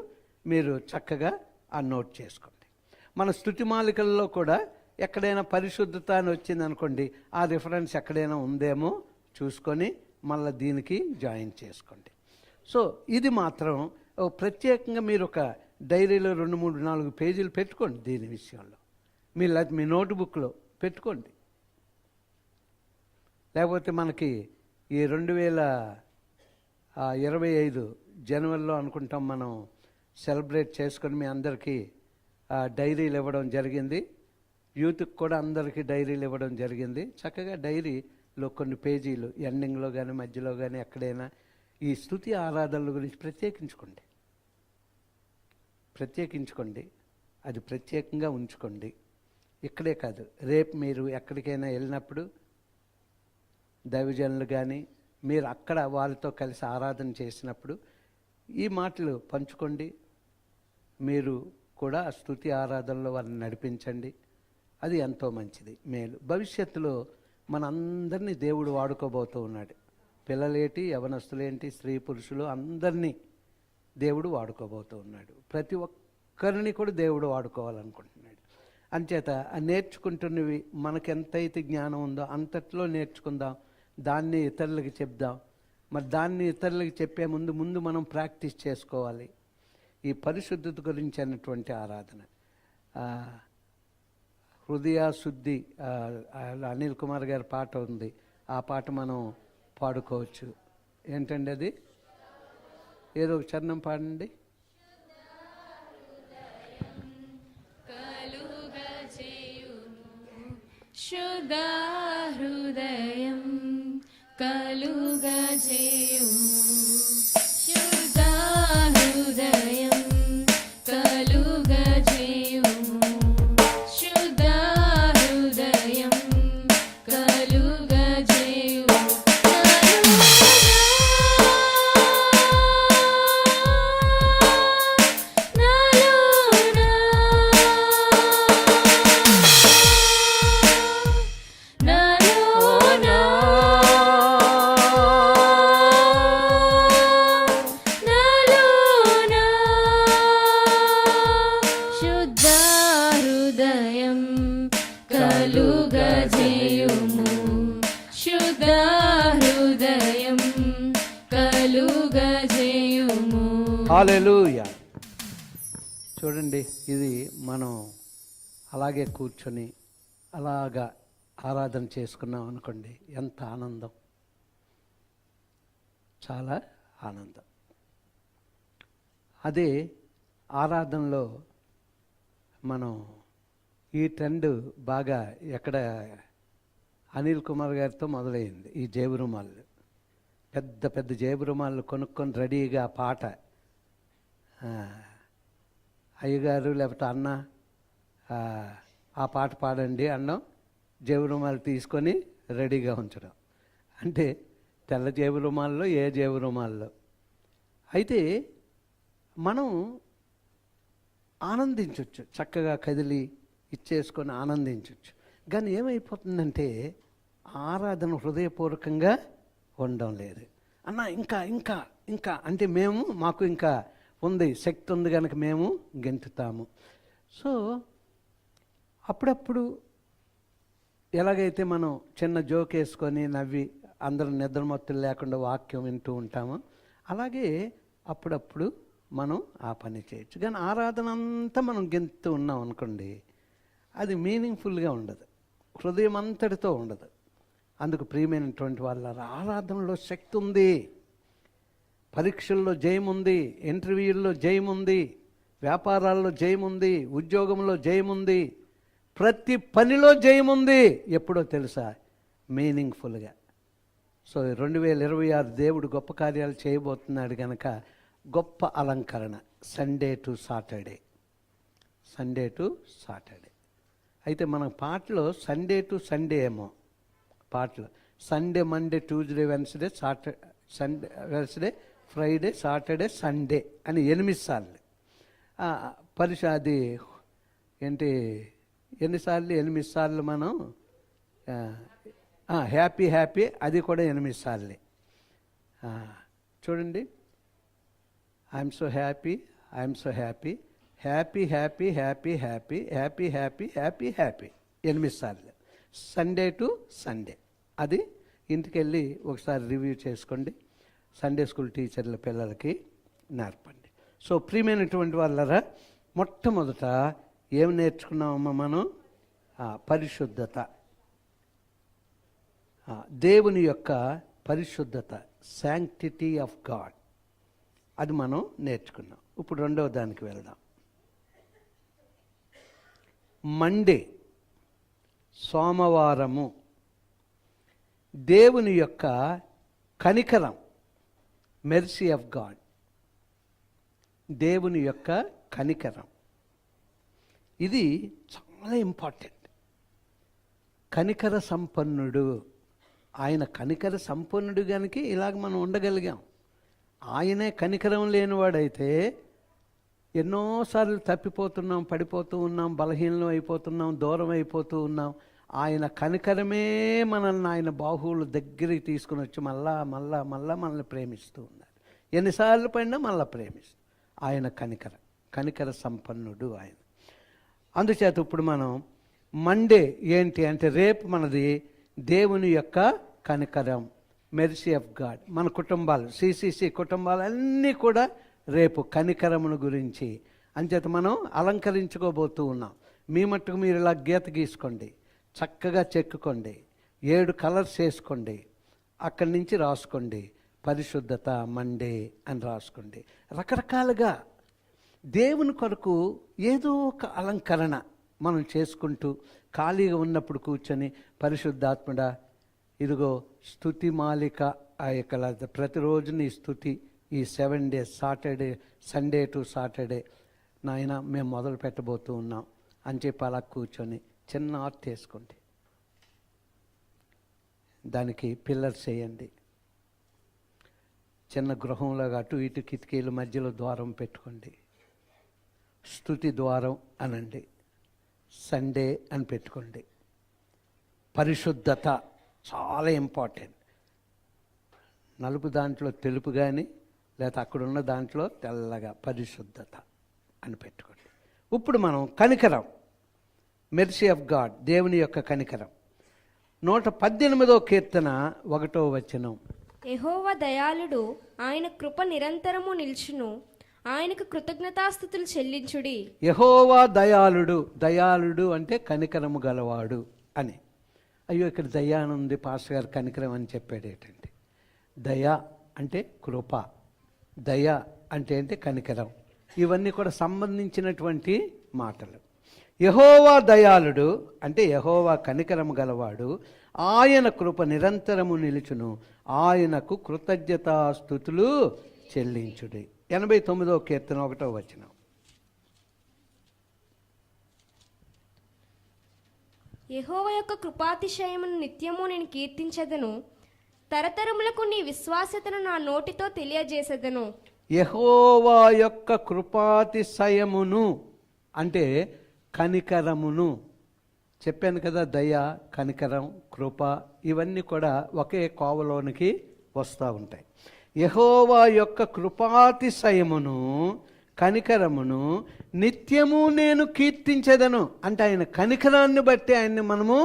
మీరు చక్కగా ఆ నోట్ చేసుకోండి. మన స్తుతిమాలికల్లో కూడా ఎక్కడైనా పరిశుద్ధత అని వచ్చిందనుకోండి, ఆ రిఫరెన్స్ ఎక్కడైనా ఉందేమో చూసుకొని మళ్ళీ దీనికి జాయిన్ చేసుకోండి. సో ఇది మాత్రం ప్రత్యేకంగా మీరు ఒక డైరీలో 2, 3, 4 పేజీలు పెట్టుకోండి. దీని విషయంలో మీ నోట్బుక్లో పెట్టుకోండి. లేకపోతే మనకి ఈ 2025 జనవరిలో అనుకుంటాం మనం సెలబ్రేట్ చేసుకొని మీ అందరికీ డైరీలు ఇవ్వడం జరిగింది. యూత్కి కూడా అందరికీ డైరీలు ఇవ్వడం జరిగింది. చక్కగా డైరీలో కొన్ని పేజీలు ఎండింగ్లో కానీ మధ్యలో కానీ ఎక్కడైనా ఈ స్తుతి ఆరాధనల గురించి ప్రత్యేకించుకోండి. అది ప్రత్యేకంగా ఉంచుకోండి. ఇక్కడే కాదు, రేపు మీరు ఎక్కడికైనా వెళ్ళినప్పుడు దైవజనులు కానీ మీరు అక్కడ వారితో కలిసి ఆరాధన చేసినప్పుడు ఈ మాటలు పంచుకోండి. మీరు కూడా ఆ స్తుతి ఆరాధనలో వారిని నడిపించండి. అది ఎంతో మంచిది, మేలు. భవిష్యత్తులో మనందరినీ దేవుడు వాడుకోబోతూ ఉన్నాడు. పిల్లలేంటి, యవనస్తులేంటి, స్త్రీ పురుషులు అందరినీ దేవుడు వాడుకోబోతూ ఉన్నాడు. ప్రతి ఒక్కరిని కూడా దేవుడు వాడుకోవాలనుకుంటున్నాడు. అంచేత ఆ నేర్చుకుంటున్నవి మనకెంతైతే జ్ఞానం ఉందో అంతట్లో నేర్చుకుందాం, దాన్ని ఇతరులకి చెప్దాం. మరి దాన్ని ఇతరులకి చెప్పే ముందు మనం ప్రాక్టీస్ చేసుకోవాలి. ఈ పరిశుద్ధత గురించి అన్నటువంటి ఆరాధన, హృదయ శుద్ధి, అనిల్ కుమార్ గారి పాట ఉంది, ఆ పాట మనం పాడుకోవచ్చు. ఏంటండి అది? ఏదో ఒక చరణం పాడండి. శుద్ధ హృదయం కలుగజేయుము, శుద్ధ హృదయం కలుగజేయుము, శుద్ధ హృదయం కలుగజేయుము. హల్లెలూయా. చూడండి, ఇది మనం అలాగే కూర్చొని అలాగా ఆరాధన చేసుకున్నాం అనుకోండి, ఎంత ఆనందం, చాలా ఆనందం. అదే ఆరాధనలో మనం ఈ ట్రెండ్ బాగా ఎక్కడ అనిల్ కుమార్ గారితో మొదలైంది. ఈ జేబు రుమాళ్ళు, పెద్ద పెద్ద జేబు రుమాళ్ళు కొనుక్కొని రెడీగా పాట, అయ్యగారు లేకపోతే అన్న ఆ పాట పాడండి అన్నం, జేబు రుమాలు తీసుకొని రెడీగా ఉంచడం. అంటే తెల్ల జేబు రుమాల్లో ఏ జేబు రుమాల్లో అయితే మనం ఆనందించవచ్చు, చక్కగా కదిలి ఇచ్చేసుకొని ఆనందించవచ్చు. కానీ ఏమైపోతుందంటే ఆరాధన హృదయపూర్వకంగా ఉండడం లేదు. అన్న ఇంకా ఇంకా ఇంకా అంటే మాకు ఇంకా ఉంది, శక్తి ఉంది కనుక మేము గెంతుతాము. సో అప్పుడప్పుడు ఎలాగైతే మనం చిన్న జోక్ వేసుకొని నవ్వి అందరూ నిద్రమత్తులు లేకుండా వాక్యం వింటూ ఉంటామో అలాగే అప్పుడప్పుడు మనం ఆ పని చేయొచ్చు. కానీ ఆరాధన అంతా మనం గెంతుతూ ఉన్నాం అనుకోండి, అది మీనింగ్ఫుల్గా ఉండదు, హృదయం అంతటితో ఉండదు. అందుకు ప్రియమైనటువంటి వాళ్ళ ఆరాధనలో శక్తి ఉంది, పరీక్షల్లో జయం ఉంది, ఇంటర్వ్యూల్లో జయం ఉంది, వ్యాపారాల్లో జయముంది, ఉద్యోగంలో జయముంది, ప్రతి పనిలో జయముంది. ఎప్పుడో తెలుసా? మీనింగ్ఫుల్గా. సో 2026 దేవుడు గొప్ప కార్యాలు చేయబోతున్నాడు కనుక గొప్ప అలంకరణ Sunday to Saturday. Sunday to Saturday. అయితే మన పాటలో సండే టు సండే ఏమో పాటలు. Sunday, Monday, Tuesday, Wednesday, Sunday, Wednesday, Friday, Saturday, Sunday అని 8 సార్లు. అది ఏంటి, ఎన్నిసార్లు? 8 సార్లు మనం హ్యాపీ హ్యాపీ, అది కూడా 8 సార్లే. చూడండి, I'm so happy, I'm so happy, happy happy happy happy happy happy happy happy 8 సార్లు. Sunday to Sunday. అది ఇంటికి వెళ్ళి ఒకసారి రివ్యూ చేసుకోండి. సండే స్కూల్ టీచర్ల పిల్లలకి నేర్పండి. సో ప్రియమైనటువంటి వాళ్ళరా, మొట్టమొదట ఏం నేర్చుకున్నామమ్మా మనం? పరిశుద్ధత. దేవుని యొక్క పరిశుద్ధత, శాంక్టిటీ ఆఫ్ గాడ్, అది మనం నేర్చుకున్నాం. ఇప్పుడు రెండవ దానికి వెళ్దాం. మండే, సోమవారము, దేవుని యొక్క కనికరం, మెర్సీ ఆఫ్ గాడ్. దేవుని యొక్క కనికరం, ఇది చాలా ఇంపార్టెంట్. కనికర సంపన్నుడు. ఆయన కనికర సంపన్నుడు కనుక ఇలాగ మనం ఉండగలిగాం. ఆయనే కనికరం లేనివాడైతే ఎన్నోసార్లు తప్పిపోతున్నాం, పడిపోతూ ఉన్నాం, బలహీనం అయిపోతున్నాం, దూరం అయిపోతూ ఉన్నాం. ఆయన కనికరమే మనల్ని ఆయన బాహువుల దగ్గరికి తీసుకుని వచ్చి మళ్ళా మళ్ళా మళ్ళా మనల్ని ప్రేమిస్తూ ఉన్నారు. ఎన్నిసార్లు పడినా మళ్ళీ ప్రేమిస్తూ. ఆయన కనికర సంపన్నుడు ఆయన. అందుచేత ఇప్పుడు మనం మండే ఏంటి అంటే, రేపు మనది దేవుని యొక్క కనికరం, మెర్సీ ఆఫ్ గాడ్. మన కుటుంబాలు, సిసిసి కుటుంబాలన్నీ కూడా రేపు కనికరమును గురించి. అంచేత మనం అలంకరించుకోబోతూ ఉన్నాం. మీ మట్టుకు మీరు ఇలా గీత గీసుకోండి, చక్కగా చెక్కుకోండి, 7 కలర్స్ వేసుకోండి, అక్కడి నుంచి రాసుకోండి పరిశుద్ధత మండే అని రాసుకోండి. రకరకాలుగా దేవుని కొరకు ఏదో ఒక అలంకరణ మనం చేసుకుంటూ ఖాళీగా ఉన్నప్పుడు కూర్చొని, పరిశుద్ధాత్ముడా ఇదిగో స్తుతి మాలిక ఆ యొక్క ప్రతిరోజు నీ స్తుతి, ఈ 7 days, Saturday, Sunday to Saturday నాయన మేము మొదలు పెట్టబోతూ ఉన్నాం అని చెప్పి అలా కూర్చొని చిన్న ఆర్ట్ వేసుకోండి. దానికి పిల్లర్స్ వేయండి. చిన్న గృహంలాగా అటు ఇటు కిటికీల మధ్యలో ద్వారం పెట్టుకోండి. స్తుతి ద్వారం అనండి, సండే అని పెట్టుకోండి. పరిశుద్ధత చాలా ఇంపార్టెంట్. నలుపు దాంట్లో తెలుపు కానీ, లేకపోతే అక్కడున్న దాంట్లో తెల్లగా పరిశుద్ధత అని పెట్టుకోండి. ఇప్పుడు మనం కనికరం, మెర్సీ ఆఫ్ గాడ్, దేవుని యొక్క కనికరం. 118వ కీర్తన 1వ వచనం. యెహోవా దయాళుడు, ఆయన కృప నిరంతరము నిల్చును, ఆయనకు కృతజ్ఞతాస్తుతులు చెల్లించుడి. యెహోవా దయాళుడు. దయాళుడు అంటే కనికరము గలవాడు అని. అయ్యో ఇక్కడ దయ అని ఉంది, పాస్టర్ గారు కనికరం అని చెప్పాడు ఏంటంటే, దయ అంటే కృప, దయ అంటే ఏంటి కనికరం. ఇవన్నీ కూడా సంబంధించినటువంటి మాటలు. యెహోవా దయాళుడు అంటే యెహోవా కనికరము గలవాడు, ఆయన కృప నిరంతరము నిలుచును, ఆయనకు కృతజ్ఞతాస్తుతులు చెల్లించుడి. 89వ కీర్తన 1వ వచనం. యెహోవా యొక్క కృపాతిశయమును నిత్యము నేను కీర్తించెదను, తరతరములకు నీ విశ్వాస్యతను నా నోటితో తెలియజేసేదను. యెహోవా యొక్క కృపాతిశయమును అంటే కనికరమును. చెప్పాను కదా, దయ, కనికరం, కృప ఇవన్నీ కూడా ఒకే కోవలోనికి వస్తూ ఉంటాయి. యెహోవా యొక్క కృపాతిశయమును, కనికరమును నిత్యము నేను కీర్తించెదను అంటే ఆయన కనికరాన్ని బట్టి ఆయన్ని మనము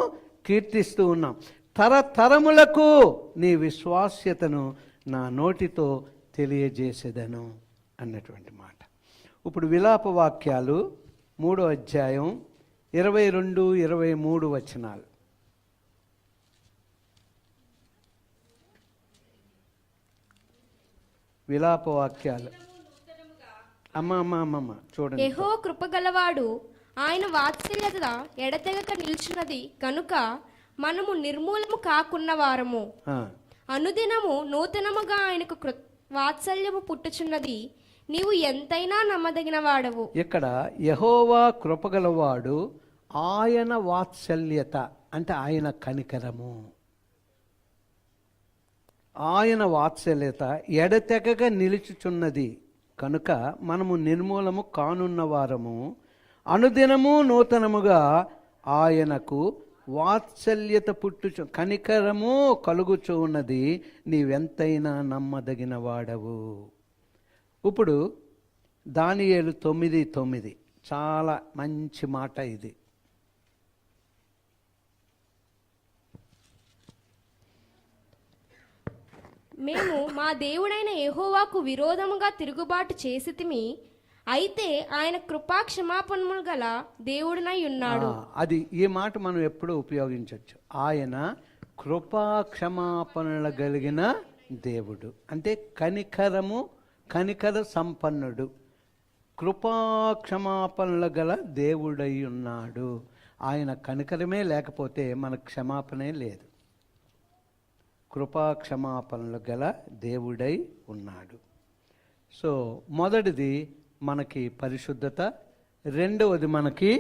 కీర్తిస్తూ ఉన్నాం. తరతరములకు నీ విశ్వాస్యతను నా నోటితో తెలియజేసేదను అన్నటువంటి మాట. ఇప్పుడు విలాప వాక్యాలు 3వ అధ్యాయం 22, 23 వచనాలు. విలాప వాక్యాలు అమ్మ చూడండి. యెహోవా కృపగలవాడు, ఆయన వాత్సల్యత ఎడతెగక నిల్చున్నది కనుక మనము నిర్మూలము కాకున్న వారము. ఆ, అనుదినము నూతనముగా ఆయనకు వాత్సల్యము పుట్టుచున్నది. నీవు ఎంతైనా నమ్మదగిన వాడవు. ఇక్కడ యెహోవా కృపగలవాడు, ఆయన వాత్సల్యత అంటే ఆయన కనికరము, ఆయన వాత్సల్యత ఎడతెగక నిలుచుచున్నది కనుక మనము నిర్మూలము కానున్న వారము. అనుదినము నూతనముగా ఆయనకు వాత్సల్యత పుట్టుచు కనికరము కలుగుచూ ఉన్నది. నీవెంతైనా నమ్మదగిన వాడవు. ఇప్పుడు దానియేలు 9:9 చాలా మంచి మాట ఇది. మేము మా దేవుడైన యెహోవాకు విరోధముగా తిరుగుబాటు చేసితిమి, అయితే ఆయన కృపా క్షమాపణములు గల దేవుడునై ఉన్నాడు. అది ఈ మాట మనం ఎప్పుడూ ఉపయోగించవచ్చు. ఆయన కృపా క్షమాపణలు కలిగిన దేవుడు అంటే కనికర సంపన్నుడు, కృపా క్షమాపణలు గల దేవుడై ఉన్నాడు. ఆయన కనికరమే లేకపోతే మనకు క్షమాపణే లేదు. కృపా క్షమాపణలు గల దేవుడై ఉన్నాడు. సో మొదటిది మనకి పరిశుద్ధత, రెండవది మనకి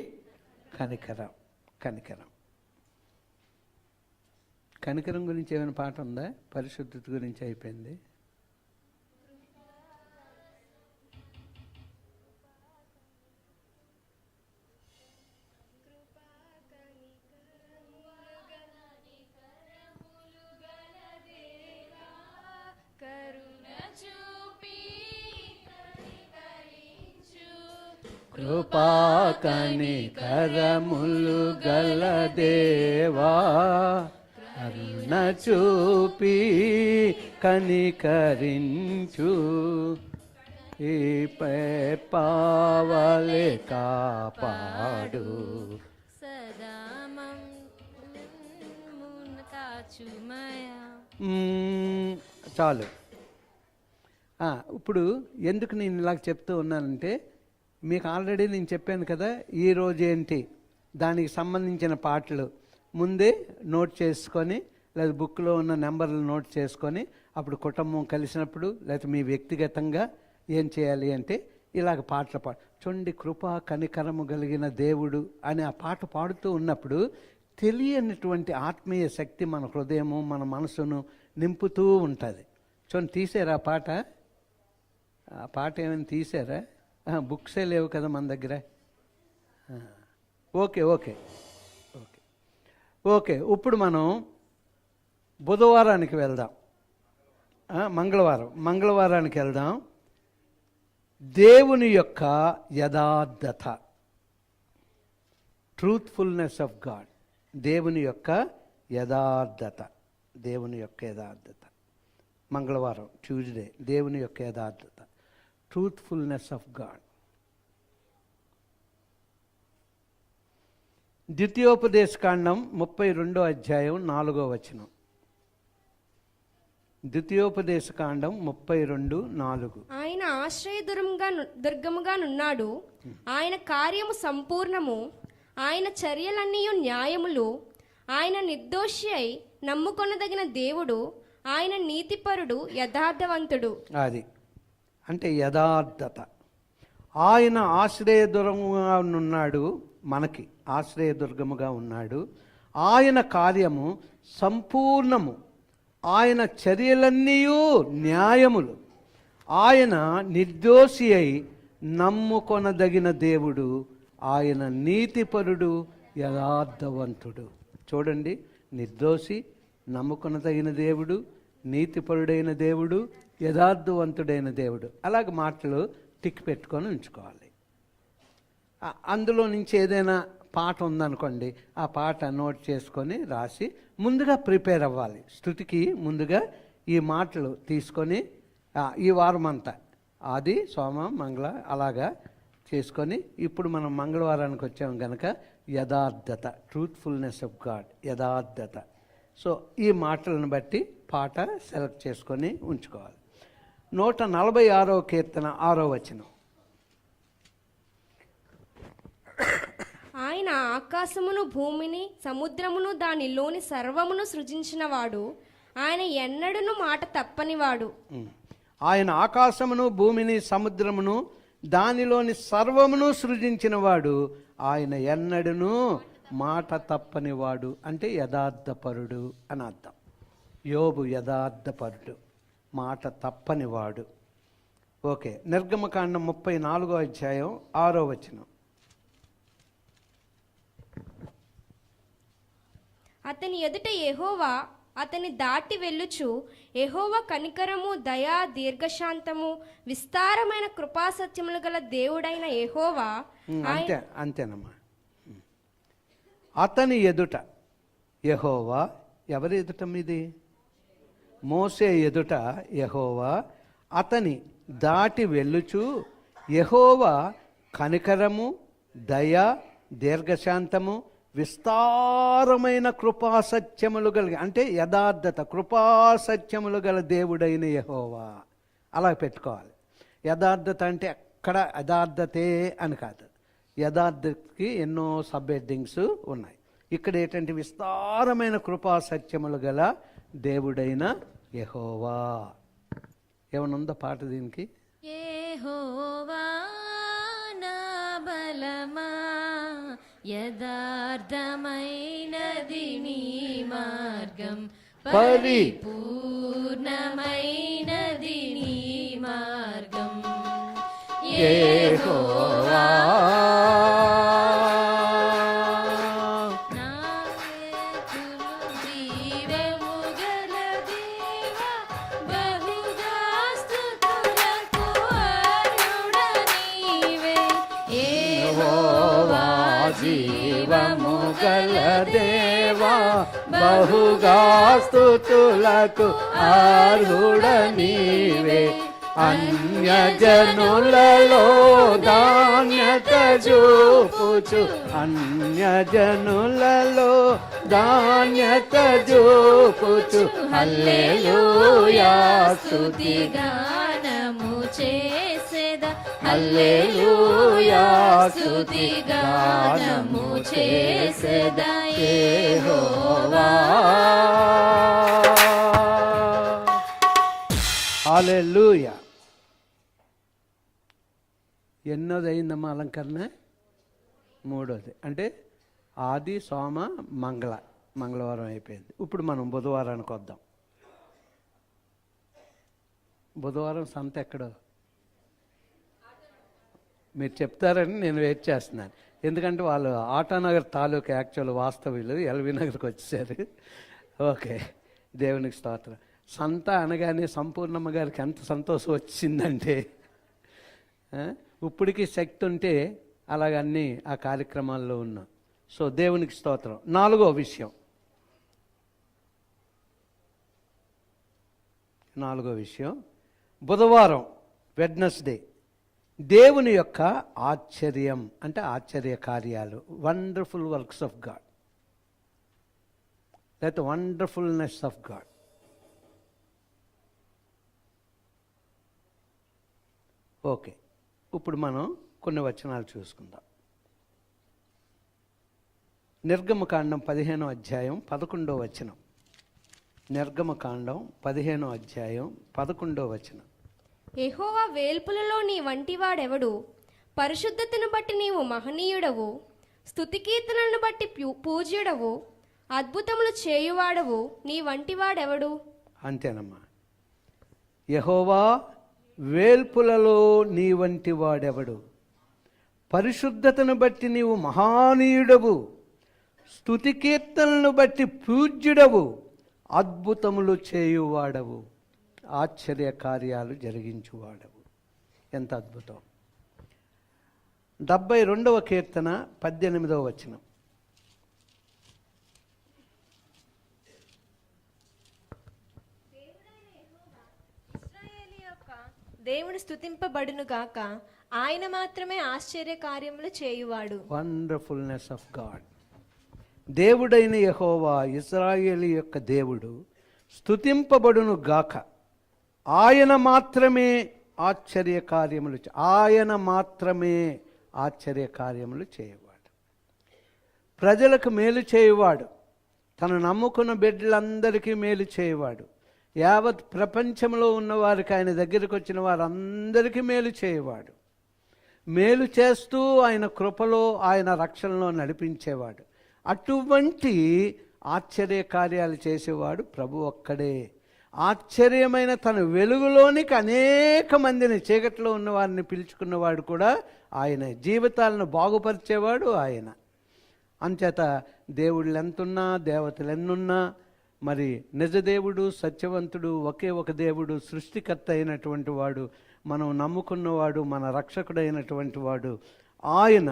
కనికరం గురించి ఏమైనా పాట ఉందా? పరిశుద్ధత గురించి అయిపోయింది. కృపా కనికరములు గల దేవా, కరుణ చూపి కనికరించు, ఈ పావలే కాపాడు, సదా మమ్మును కాచుమయా. చాలు. ఇప్పుడు ఎందుకు నేను ఇలాగ చెప్తూ ఉన్నానంటే, మీకు ఆల్రెడీ నేను చెప్పాను కదా, ఈరోజు ఏంటి దానికి సంబంధించిన పాటలు ముందే నోట్ చేసుకొని, లేదా బుక్లో ఉన్న నెంబర్లు నోట్ చేసుకొని, అప్పుడు కుటుంబం కలిసినప్పుడు లేకపోతే మీ వ్యక్తిగతంగా ఏం చేయాలి అంటే ఇలాగ పాటలు చూడండి. కృపా కనికరము కలిగిన దేవుడు అని ఆ పాట పాడుతూ ఉన్నప్పుడు తెలియనటువంటి ఆత్మీయ శక్తి మన హృదయము మన మనసును నింపుతూ ఉంటుంది. చూడండి, తీసారా ఆ పాట? ఆ పాట ఏమైనా తీసారా? బుక్సే లేవు కదా మన దగ్గర. ఓకే ఓకే ఓకే ఓకే ఇప్పుడు మనం బుధవారానికి వెళ్దాం. మంగళవారానికి వెళ్దాం. దేవుని యొక్క యథార్థత, ట్రూత్ఫుల్నెస్ ఆఫ్ గాడ్. దేవుని యొక్క యథార్థత, మంగళవారం ట్యూస్డే దేవుని యొక్క యథార్థత, ట్రూత్ఫుల్నెస్ ఆఫ్ గాడ్. ద్వితీయోపదేశకాండం 32వ అధ్యాయం 4వ వచనం. ద్వితీయోపదేశకాండం 32:4. ఆయన దుర్గముగా నున్నాడు, ఆయన కార్యము సంపూర్ణము, ఆయన చర్యలన్నీ న్యాయములు, ఆయన నిర్దోషి అయి నమ్ముకొనదగిన దేవుడు, ఆయన నీతిపరుడు, యథార్థవంతుడు. అది అంటే యథార్థత. ఆయన ఆశ్రయదుర్గముగా ఉన్నాడు, మనకి ఆశ్రయదుర్గముగా ఉన్నాడు. ఆయన కార్యము సంపూర్ణము, ఆయన చర్యలన్నీ న్యాయములు, ఆయన నిర్దోషి అయి నమ్ముకొనదగిన దేవుడు, ఆయన నీతిపరుడు, యథార్థవంతుడు. చూడండి, నిర్దోషి, నమ్ముకొనదగిన దేవుడు, నీతిపరుడైన దేవుడు, యథార్థవంతుడైన దేవుడు. అలాగ మాటలు టిక్ పెట్టుకొని ఉంచుకోవాలి. అందులో నుంచి ఏదైనా పాట ఉందనుకోండి, ఆ పాట నోట్ చేసుకొని రాసి ముందుగా ప్రిపేర్ అవ్వాలి. స్తుతికి ముందుగా ఈ మాటలు తీసుకొని ఈ వారం అంతా ఆది సోమ మంగళ అలాగా చేసుకొని, ఇప్పుడు మనం మంగళవారానికి వచ్చాము కనుక యథార్థత, ట్రూత్ఫుల్నెస్ ఆఫ్ గాడ్, యథార్థత. సో ఈ మాటలను బట్టి పాట సెలెక్ట్ చేసుకొని ఉంచుకోవాలి. 146వ కీర్తన 6వ వచనం. ఆయన ఆకాశమును భూమిని సముద్రమును దానిలోని సర్వమును సృజించినవాడు, ఆయన ఎన్నడూను మాట తప్పనివాడు. ఆయన ఆకాశమును భూమిని సముద్రమును దానిలోని సర్వమును సృజించినవాడు, ఆయన ఎన్నడూను మాట తప్పనివాడు. అంటే యథార్థపరుడు అని అర్థం. యోబు యథార్థపరుడు, మాట తప్పనివాడు. ఓకే, నిర్గమకాండం 34వ అధ్యాయం 6వ వచనం. అతని ఎదుట యెహోవా అతని దాటి వెళ్ళుచు, యెహోవా కనికరము, దయా, దీర్ఘశాంతము, విస్తారమైన కృపాసత్యములు గల దేవుడైన యెహోవా. అంతేనమ్మా. అతని ఎదుట యెహోవా, ఎవరి ఎదుట మీది? మోసే ఎదుట యెహోవా అతని దాటి వెళ్ళుచు, యెహోవా కనికరము, దయ, దీర్ఘశాంతము, విస్తారమైన కృపాసత్యములు కలిగి, అంటే యథార్థత, కృపాసత్యములు గల దేవుడైన యెహోవా. అలా పెట్టుకోవాలి. యథార్థత అంటే ఎక్కడ యథార్థతే అని కాదు, యథార్థతకి ఎన్నో సబ్ హెడ్డింగ్స్ ఉన్నాయి. ఇక్కడ ఏంటంటే విస్తారమైన కృపాసత్యములు గల దేవుడైన యెహోవా. ఏమన్నా ఉందా పాట దీనికి? యెహోవా నా బలమా, యథార్థమైనది నీ మార్గం, పరిపూర్ణమైనది నీ మార్గం. యెహోవా జీవము గల దేవా, బహుగా స్తుతులకు అర్హుడ నీవే. అన్యజనులలో ధాన్యత చూపుచు, అన్యజనులలో ధాన్యత చూపుచు, హల్లెలూయా స్తుతి గానము చేసేద, హల్లెలూయా స్తుతి గానము చేసేద యెహోవా. హల్లెలూయా. ఎన్నోది అయిందమ్మా అలంకరణ? 3వది. అంటే ఆది, సోమ, మంగళవారం అయిపోయింది. ఇప్పుడు మనం బుధవారానికి వద్దాం. బుధవారం సంత ఎక్కడో మీరు చెప్తారని నేను వెయిట్ చేస్తున్నాను. ఎందుకంటే వాళ్ళు ఆటానగర్ తాలూకా యాక్చువల్ వాస్తవ్యులు ఎల్వి నగర్కి వచ్చేసారు. ఓకే, దేవునికి స్తోత్రం. సంత అనగానే సంపూర్ణమ్మ గారికి ఎంత సంతోషం వచ్చిందంటే, ఇప్పటికీ శక్తి ఉంటే అలాగన్నీ ఆ కార్యక్రమాల్లో ఉన్నాం. సో దేవునికి స్తోత్రం. 4వ విషయం, 4వ విషయం, బుధవారం వెడ్నెస్డే దేవుని యొక్క ఆశ్చర్యం, అంటే ఆశ్చర్య కార్యాలు, వండర్ఫుల్ వర్క్స్ ఆఫ్ గాడ్, లేకపోతే వండర్ఫుల్నెస్ ఆఫ్ గాడ్. ఓకే, ఇప్పుడు మనం కొన్ని వచనాలు చూసుకుందాం. నిర్గమకాండం 15వ అధ్యాయం 11వ వచనం. నిర్గమకాండం 15వ అధ్యాయం 11వ వచనం. యెహోవా వేల్పులలో నీ వంటివాడెవడు? పరిశుద్ధతను బట్టి నీవు మహనీయుడవు, స్తుతికీర్తనలను బట్టి పూజ్యుడవు, అద్భుతములు చేయువాడవు, నీ వంటివాడెవడు? అంతేనమ్మా. యెహోవా వేల్పులలో నీ వంటి వాడెవడు? పరిశుద్ధతను బట్టి నీవు మహానీయుడవు, స్తుతి కీర్తనలను బట్టి పూజ్యుడవు, అద్భుతములు చేయువాడవు, ఆశ్చర్య కార్యాలు జరిగించువాడవు. ఎంత అద్భుతం. 72వ కీర్తన 18వ వచనం. దేవుడు స్తుతింపబడును గాక, ఆయన మాత్రమే ఆశ్చర్య కార్యములు చేయువాడు. వండర్ఫుల్నెస్ ఆఫ్ గాడ్. దేవుడైన యెహోవా, ఇశ్రాయేలు యొక్క దేవుడు స్తుతింపబడును గాక, ఆయన మాత్రమే ఆశ్చర్య కార్యములు, ఆయన మాత్రమే ఆశ్చర్య కార్యములు చేయవాడు. ప్రజలకు మేలు చేయువాడు, తను నమ్ముకున్న బిడ్డలందరికీ మేలు చేయువాడు, యావత్ ప్రపంచంలో ఉన్నవారికి, ఆయన దగ్గరికి వచ్చిన వారందరికీ మేలు చేయువాడు, మేలు చేస్తూ ఆయన కృపలో ఆయన రక్షణలో నడిపించేవాడు. అటువంటి ఆశ్చర్య కార్యాలు చేసేవాడు ప్రభు ఒక్కడే. ఆశ్చర్యమైన తన వెలుగులోనికి అనేక మందిని, చీకట్లో ఉన్న వారిని పిలుచుకున్నవాడు కూడా ఆయన. జీవితాలను బాగుపరిచేవాడు ఆయన. అంచేత దేవుళ్ళు ఎంతున్నా, దేవతలు ఎన్నున్నా, మరి నిజదేవుడు, సత్యవంతుడు, ఒకే ఒక దేవుడు, సృష్టికర్త అయినటువంటి వాడు, మనం నమ్ముకున్నవాడు, మన రక్షకుడైనటువంటి వాడు, ఆయన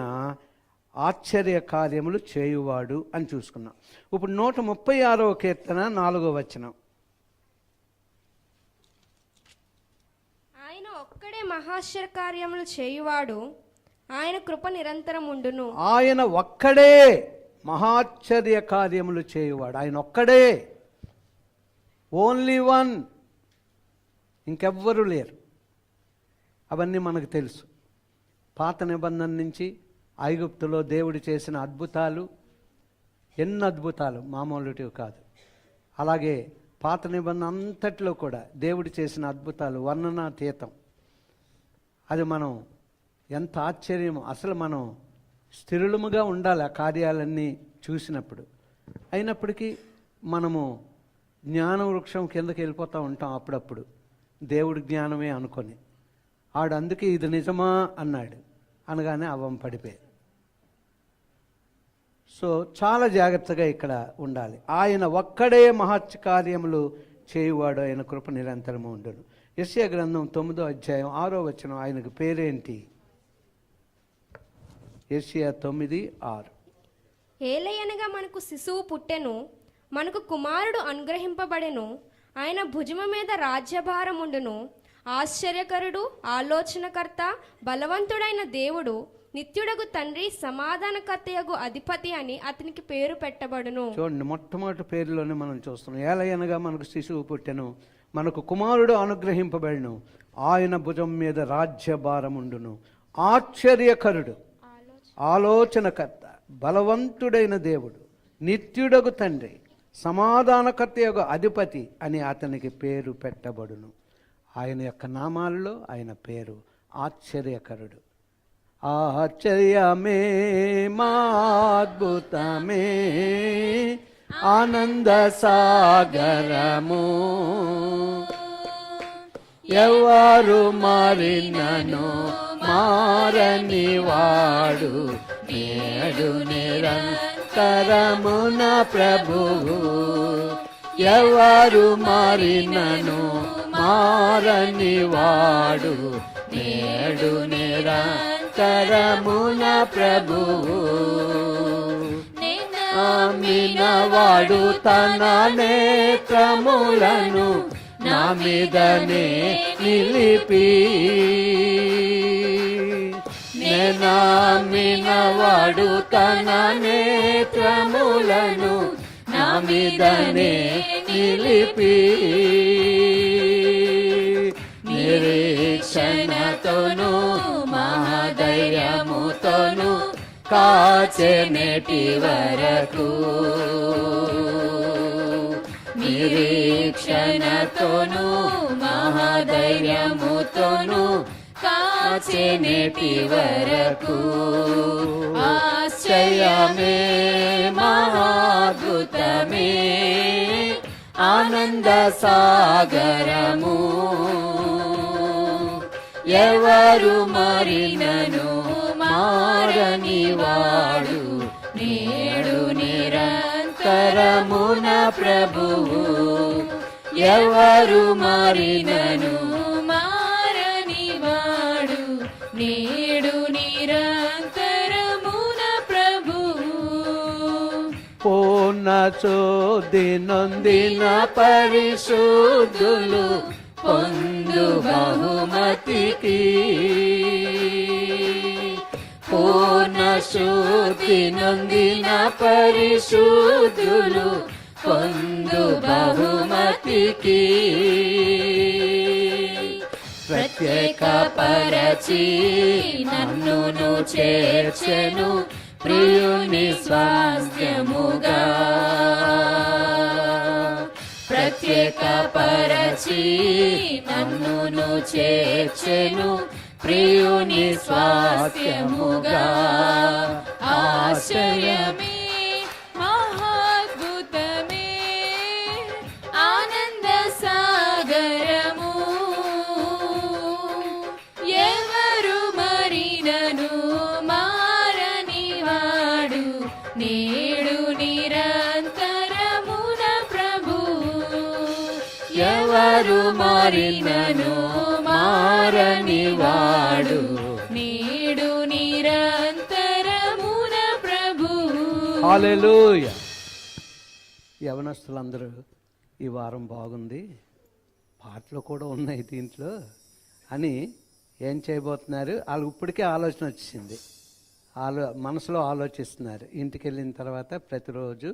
ఆశ్చర్య కార్యములు చేయువాడు అని చూసుకున్నాం. ఇప్పుడు 136వ కీర్తన 4వ వచనం. ఆయన ఒక్కడే మహాశ్చర్య కార్యములు చేయువాడు, ఆయన కృప నిరంతరం ఉండును. ఆయన ఒక్కడే మహాశ్చర్య కార్యములు చేయువాడు. ఆయన ఒక్కడే, ఓన్లీ వన్, ఇంకెవ్వరూ లేరు. అవన్నీ మనకు తెలుసు. పాత నిబంధన నుంచి ఐగుప్తులో దేవుడు చేసిన అద్భుతాలు, ఎన్ని అద్భుతాలు, మామూలుటివి కాదు. అలాగే పాత నిబంధన అంతట్లో కూడా దేవుడు చేసిన అద్భుతాలు వర్ణనాతీతం. అది మనం ఎంత ఆశ్చర్యమో, అసలు మనం స్థిరులముగా ఉండాలి ఆ కార్యాలన్నీ చూసినప్పుడు. అయినప్పటికీ మనము జ్ఞాన వృక్షం కిందకి వెళ్ళిపోతూ ఉంటాం అప్పుడప్పుడు, దేవుడి జ్ఞానమే అనుకొని. ఆడు అందుకే ఇది నిజమా అన్నాడు, అనగానే అవం పడిపోయాడు. సో చాలా జాగ్రత్తగా ఇక్కడ ఉండాలి. ఆయన ఒక్కడే మహత్కార్యములు చేయువాడు, ఆయన కృప నిరంతరము ఉండును. యెషయా గ్రంథం 9వ అధ్యాయం 6వ వచనం. ఆయనకు పేరేంటి? యెషయా 9:6. ఏలయనగా మనకు శిశువు పుట్టెను, మనకు కుమారుడు అనుగ్రహింపబడెను, ఆయన భుజము మీద రాజ్యభారముండును. ఆశ్చర్యకరుడు, ఆలోచనకర్త, బలవంతుడైన దేవుడు, నిత్యుడగు తండ్రి, సమాధానకర్తయగు అధిపతి అని అతనికి పేరు పెట్టబడును. చూడండి, మొట్టమొదటి పేరులోనే మనం చూస్తున్నాం. ఏలయనగా మనకు శిశువు పుట్టెను, మనకు కుమారుడు అనుగ్రహింపబడును, ఆయన భుజం మీద రాజ్యభారముండును. ఆశ్చర్యకరుడు, ఆలోచనకర్త, బలవంతుడైన దేవుడు, నిత్యుడగు తండ్రి, సమాధానకర్తయగు అధిపతి అని అతనికి పేరు పెట్టబడును. ఆయన యొక్క నామాల్లో ఆయన పేరు ఆశ్చర్యకరుడు. ఆశ్చర్యమే మాద్భుతమే ఆనంద సాగరము, ఎవరు మారినను మారని వాడు, నేడు నిరంతరమున ప్రభువు. ఎవరు మారినను మారని వాడు, నేడు నిరంతరమున ప్రభువు. నమ్మినవాడు తన నేత్రములను నా మీదనే నిలిపి, నమ్మినవాడు తన నేత్రములను నా మీదనే నిలిపి, నిరీక్షణతోను మహాధైర్యముతోను కాచెనేటి వరకు, నిరీక్షణతోను మహాధైర్యముతోను కాచెనేటి వరకు. ఆశ్చర్యమే మహాద్భుతమే ఆనంద సాగరము, ఎవరు మారినను మారని వాడు, నేడు నిరంతరమున ప్రభువు. ఎవరు మారినను మారని వాడు, నేడు నిరంతరమున ప్రభువు. పూర్ణ శుద్ధి నొందిన పరిశుద్ధులు పొందు బహుమతికి, పూర్ణ శుద్ధి నొందిన పరిశుద్ధులు పొందు బహుమతికి. ప్రత్యేక పరచి నన్నును చేర్చెను ప్రియుని స్వాస్థ్యముగా ప్రత్యేక పరచి నన్నును చేర్చెను ప్రియుని స్వాస్థ్యముగా. ఆశ్చర్యమే మహాద్భుతమే ఆనంద సాగరము, ఎవరు మరినను మారని వాడు నేడు నిరంతరమున ప్రభు. ఎవరు మారినను మారని వాడు నేడు నిరంతరమున ప్రభు. హల్లెలూయా. యవనస్తులందరూ ఈ వారం బాగుంది, పాటలు కూడా ఉన్నాయి దీంట్లో అని ఏం చేయబోతున్నారు? వాళ్ళు ఇప్పటికే ఆలోచన వచ్చింది, మనసులో ఆలోచిస్తున్నారు. ఇంటికి వెళ్ళిన తర్వాత ప్రతిరోజు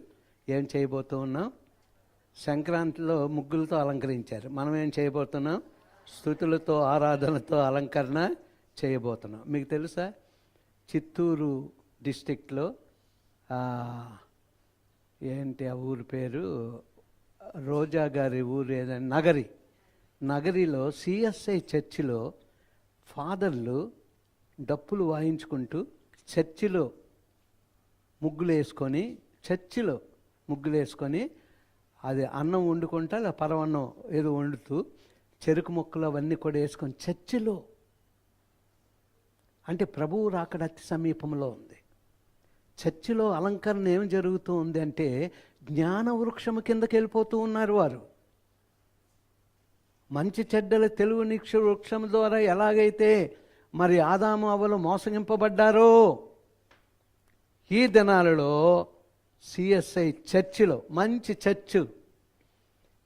ఏం చేయబోతూ ఉన్నాం? సంక్రాంతిలో ముగ్గులతో అలంకరించారు, మనం ఏం చేయబోతున్నాం? స్తుతులతో ఆరాధనతో అలంకరణ చేయబోతున్నాం. మీకు తెలుసా, చిత్తూరు డిస్టిక్లో ఏంటి ఆ ఊరి పేరు, రోజా గారి ఊరు ఏదైనా నగరిలో సిఎస్ఐ చర్చిలో ఫాదర్లు డప్పులు వాయించుకుంటూ చర్చిలో ముగ్గులు వేసుకొని అది అన్నం వండుకుంటా లేదా పరవన్నం ఏదో వండుతూ చెరుకు ముక్కలు అవన్నీ కూడా వేసుకొని చర్చిలో, అంటే ప్రభువు రాకడ అతి సమీపంలో ఉంది. చర్చిలో అలంకరణ ఏం జరుగుతూ ఉంది అంటే జ్ఞాన వృక్షము కిందకి వెళ్ళిపోతూ ఉన్నారు వారు. మంచి చెడ్డల తెలుగు వృక్షం ద్వారా ఎలాగైతే మరి ఆదాము అవ్వలు మోసగింపబడ్డారో, ఈ దినాలలో సిఎస్ఐ చర్చిలో మంచి చర్చు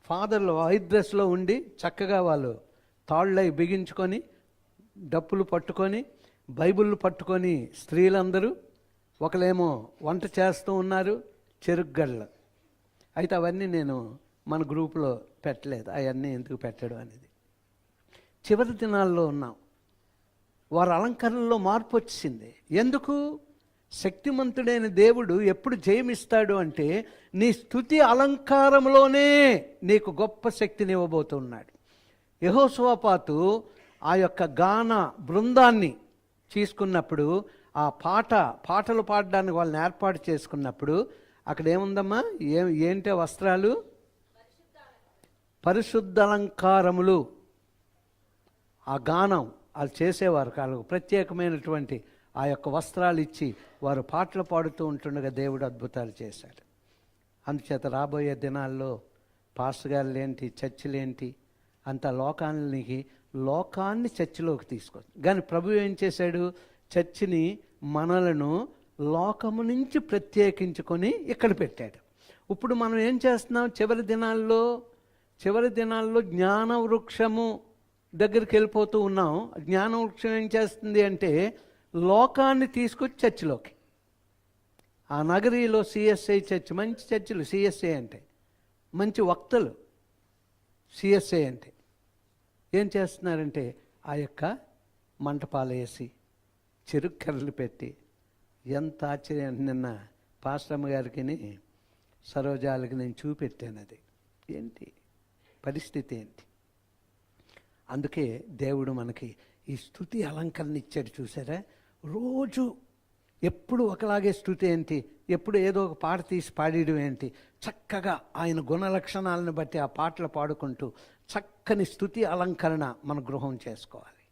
ఫాదర్లు వైట్ డ్రెస్లో ఉండి చక్కగా వాళ్ళు తాళ్ళై బిగించుకొని డప్పులు పట్టుకొని బైబిళ్ళు పట్టుకొని స్త్రీలందరూ ఒకలేమో వంట చేస్తూ ఉన్నారు, చెరుగ్గళ్ళు. అయితే అవన్నీ నేను మన గ్రూపులో పెట్టలేదు, అవన్నీ ఎందుకు పెట్టడం అనేది. చివరి దినాల్లో ఉన్నాం, వారి అలంకరణలో మార్పు వచ్చింది. ఎందుకు? శక్తిమంతుడైన దేవుడు ఎప్పుడు జయమిస్తాడు అంటే నీ స్తుతి అలంకారంలోనే నీకు గొప్ప శక్తిని ఇవ్వబోతున్నాడు. యెహోషాపాతు ఆ యొక్క గాన బృందాన్ని తీసుకున్నప్పుడు, ఆ పాటలు పాడడానికి వాళ్ళని ఏర్పాటు చేసుకున్నప్పుడు అక్కడ ఏముందమ్మా? ఏంటి వస్త్రాలు? పరిశుద్ధ అలంకారములు. ఆ గానం వాళ్ళు చేసేవారు, వాళ్ళకు ప్రత్యేకమైనటువంటి ఆ యొక్క వస్త్రాలు ఇచ్చి వారు పాటలు పాడుతూ ఉంటుండగా దేవుడు అద్భుతాలు చేశాడు. అందుచేత రాబోయే దినాల్లో పాస్టర్ గారులు ఏంటి, చర్చిలేంటి, అంత లోకాన్ని చర్చిలోకి తీసుకొచ్చు. కానీ ప్రభు ఏం చేశాడు? చర్చిని మనలను లోకము నుంచి ప్రత్యేకించుకొని ఇక్కడ పెట్టాడు. ఇప్పుడు మనం ఏం చేస్తున్నాం? చివరి దినాల్లో జ్ఞాన వృక్షము దగ్గరికి వెళ్ళిపోతూ ఉన్నాం. జ్ఞాన వృక్షం ఏం చేస్తుంది అంటే లోకాన్ని తీసుకొచ్చి చర్చిలోకి. ఆ నగరిలో సిఎస్ఐ చర్చ్, మంచి చర్చిలు సిఎస్ఐ అంటే, మంచి వక్తలు సిఎస్ఐ అంటే ఏం చేస్తున్నారంటే ఆ యొక్క మంటపాలు వేసి చెరుక్కర్రలు పెట్టి, ఎంత ఆశ్చర్యం. నిన్న పాస్టమ్మ గారికి సరోజాలకి నేను చూపెట్టాను, అది ఏంటి పరిస్థితి ఏంటి. అందుకే దేవుడు మనకి ఈ స్తుతి అలంకరణ ఇచ్చాడు. చూసారా? రోజు ఎప్పుడు ఒకలాగే స్తుతి ఏంటి, ఎప్పుడు ఏదో ఒక పాట తీసి పాడేయడం ఏంటి, చక్కగా ఆయన గుణ లక్షణాలను బట్టి ఆ పాటలు పాడుకుంటూ చక్కని స్తుతి అలంకరణ మన గృహం చేసుకోవాలి.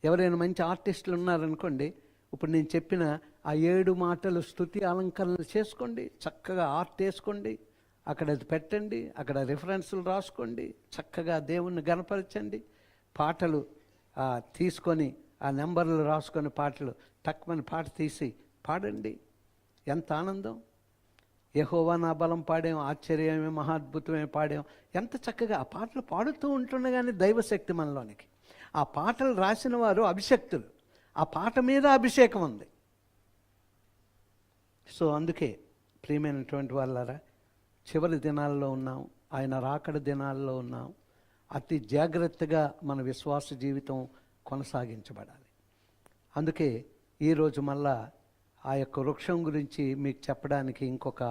ఎవరైనా మంచి ఆర్టిస్టులు ఉన్నారనుకోండి, ఇప్పుడు నేను చెప్పిన ఆ 7 మాటలు స్తుతి అలంకరణలు చేసుకోండి, చక్కగా ఆర్ట్ వేసుకోండి, అక్కడ అది పెట్టండి, అక్కడ రిఫరెన్సులు రాసుకోండి, చక్కగా దేవుణ్ణి గణపరచండి. పాటలు తీసుకొని ఆ నెంబర్లు రాసుకొని పాటలు తక్కువని పాట తీసి పాడండి. ఎంత ఆనందం! యెహోవా నా బలం పాడాం, ఆశ్చర్యమే మహాద్భుతమే పాడాం. ఎంత చక్కగా ఆ పాటలు పాడుతూ ఉంటుండగానే దైవశక్తి మనలోనికి. ఆ పాటలు రాసిన వారు అభిషక్తులు, ఆ పాట మీద అభిషేకం ఉంది. సో అందుకే ప్రియమైనటువంటి వాళ్ళారా, చివరి దినాల్లో ఉన్నాం, ఆయన రాకడ దినాల్లో ఉన్నాం. అతి జాగ్రత్తగా మన విశ్వాస జీవితం కొనసాగించబడాలి. అందుకే ఈరోజు మళ్ళా ఆ యొక్క వృక్షం గురించి మీకు చెప్పడానికి ఇంకొక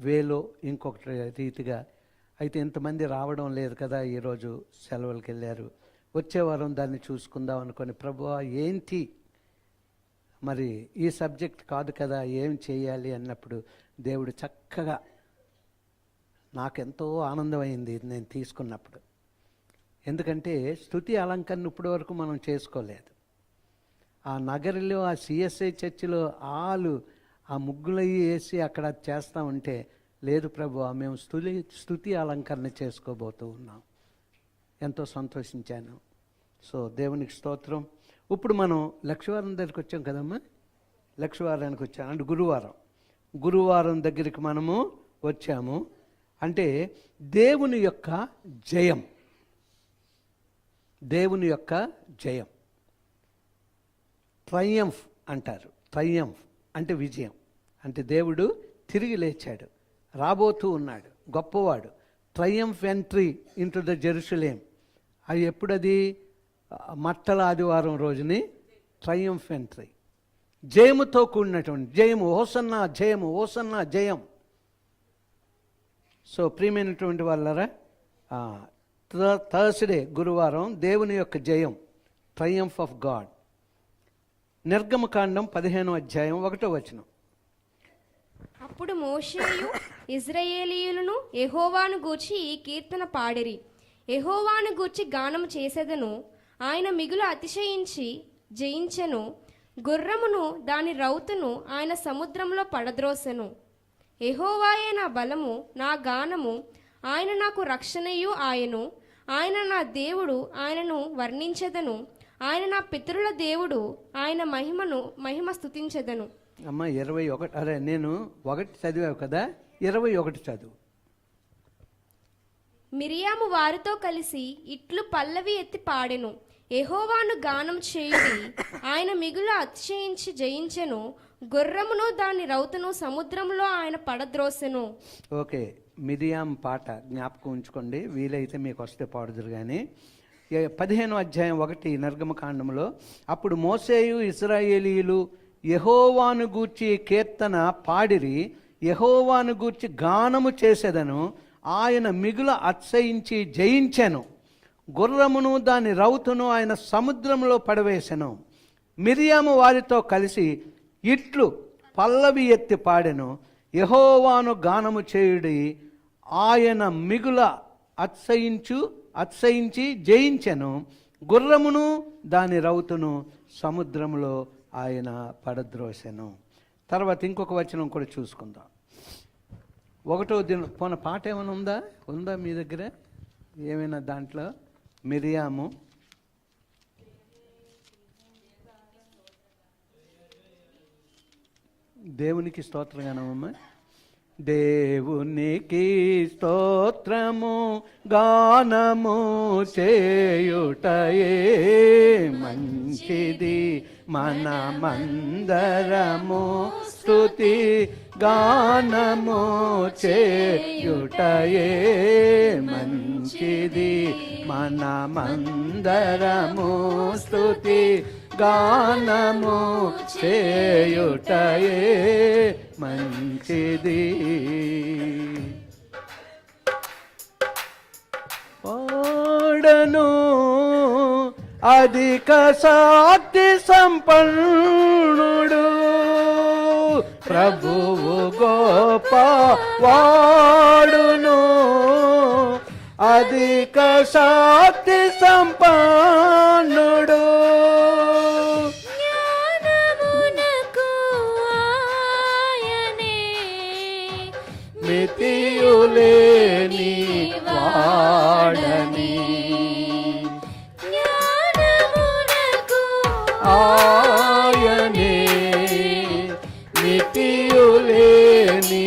వేలో ఇంకొక రీతిగా అయితే ఇంతమంది రావడం లేదు కదా, ఈరోజు సెలవులకు వెళ్ళారు, వచ్చే వారం దాన్ని చూసుకుందాం అనుకొని ప్రభువా ఏంటి మరి ఈ సబ్జెక్ట్ కాదు కదా, ఏం చేయాలి అన్నప్పుడు దేవుడు చక్కగా నాకెంతో ఆనందమైంది నేను తీసుకున్నప్పుడు. ఎందుకంటే స్తుతి అలంకరణ ఇప్పటి వరకు మనం చేసుకోలేదు. ఆ నగరిలో ఆ సిఎస్ఐ చర్చిలో ఆ ముగ్గులు వేసి అక్కడ చేస్తూ ఉంటే లేదు ప్రభువా మేము స్తుతి అలంకరణ చేసుకోబోతూ ఉన్నాం. ఎంతో సంతోషించాను. సో దేవునికి స్తోత్రం. ఇప్పుడు మనం లక్షవారం దగ్గరికి వచ్చాం కదమ్మా, లక్షవారానికి వచ్చాం అంటే గురువారం దగ్గరికి మనము వచ్చాము. అంటే దేవుని యొక్క జయం, దేవుని యొక్క జయం, ట్రయంఫ్ అంటారు. ట్రయంఫ్ అంటే విజయం, అంటే దేవుడు తిరిగి లేచాడు, రాబోతూ ఉన్నాడు, గొప్పవాడు. Triumph entry into the Jerusalem, అది ఎప్పుడది? మట్టల ఆదివారం రోజుని ట్రయంఫ్ ఎంట్రీ, జయముతో కూడినటువంటి జయము, హోసన్నా జయము, హోసన్నా జయం. సో ప్రియమైనటువంటి వాళ్ళరా, థర్స్డే గురువారం దేవుని యొక్క జయం, ట్రయంఫ్ ఆఫ్ గాడ్. నిర్గమకాండం 15వ అధ్యాయం 1వ వచనం. అప్పుడు మోషేయు ఇశ్రాయేలీయులను యెహోవాను గూర్చి ఈ కీర్తన పాడిరి. యెహోవాను గూర్చి గానము చేసేదను, ఆయన మిగులు అతిశయించి జయించెను. గుర్రమును దాని రౌతును ఆయన సముద్రంలో పడద్రోసెను. యెహోవాయే నా బలము, నా గానము, ఆయన నాకు రక్షణయు ఆయను. ఆయన నా దేవుడు, ఆయనను వర్ణించెదను. ఆయన నా పితరుల దేవుడు, ఆయన మహిమ స్తుతించెదను. అమ్మ 21, అరే నేను 1 చదివావు కదా, 21 చదువు. మిరియాము వారితో కలిసి ఇట్లు పల్లవి ఎత్తి పాడెను. యెహోవాను గానం చేయుడి, ఆయన మిగులు అతిశయించి జయించెను. గుర్రమును దాని రౌతును సముద్రంలో ఆయన పడద్రోసెను. ఓకే, మిరియాం పాట జ్ఞాపకం ఉంచుకోండి, వీలైతే మీకు వస్తే పాడుదురు. కానీ 15వ అధ్యాయం 1 నిర్గమకాండంలో, అప్పుడు మోసేయు ఇశ్రాయేలీయులు యెహోవాను గూర్చి కీర్తన పాడిరి, యెహోవాను గూర్చి గానము చేసేదను, ఆయన మిగుల అతిశయించి జయించెను. గుర్రమును దాని రౌతును ఆయన సముద్రంలో పడవేసెను. మిరియాము వారితో కలిసి ఇట్లు పల్లవి ఎత్తి పాడెను, యెహోవాను గానము చేయుడి, ఆయన మిగుల అతిశయించి జయించెను. గుర్రమును దాని రౌతును సముద్రంలో ఆయన పడద్రోసెను. తర్వాత ఇంకొక వచనం కూడా చూసుకుందాం. 1వ దినం పోన పాట ఏమైనా ఉందా మీ దగ్గర ఏమైనా? దాంట్లో మిరియాము దేవునికి స్తోత్రగానమ్మా. దేవునికి స్తోత్రము గానము చేయుటయే మంచిది, మనమందరము స్తుతి గానము చేయుటయే మంచిది, మనమందరము స్తుతి గానము చేయుటయే మంచిది. పాడను అధిక శక్తి సంపన్నుడు, ప్రభువు గొప్ప వాడును, అధిక శక్తి సంపన్నుడు. మితియులేని వాడని, ఆయనే మితియులేని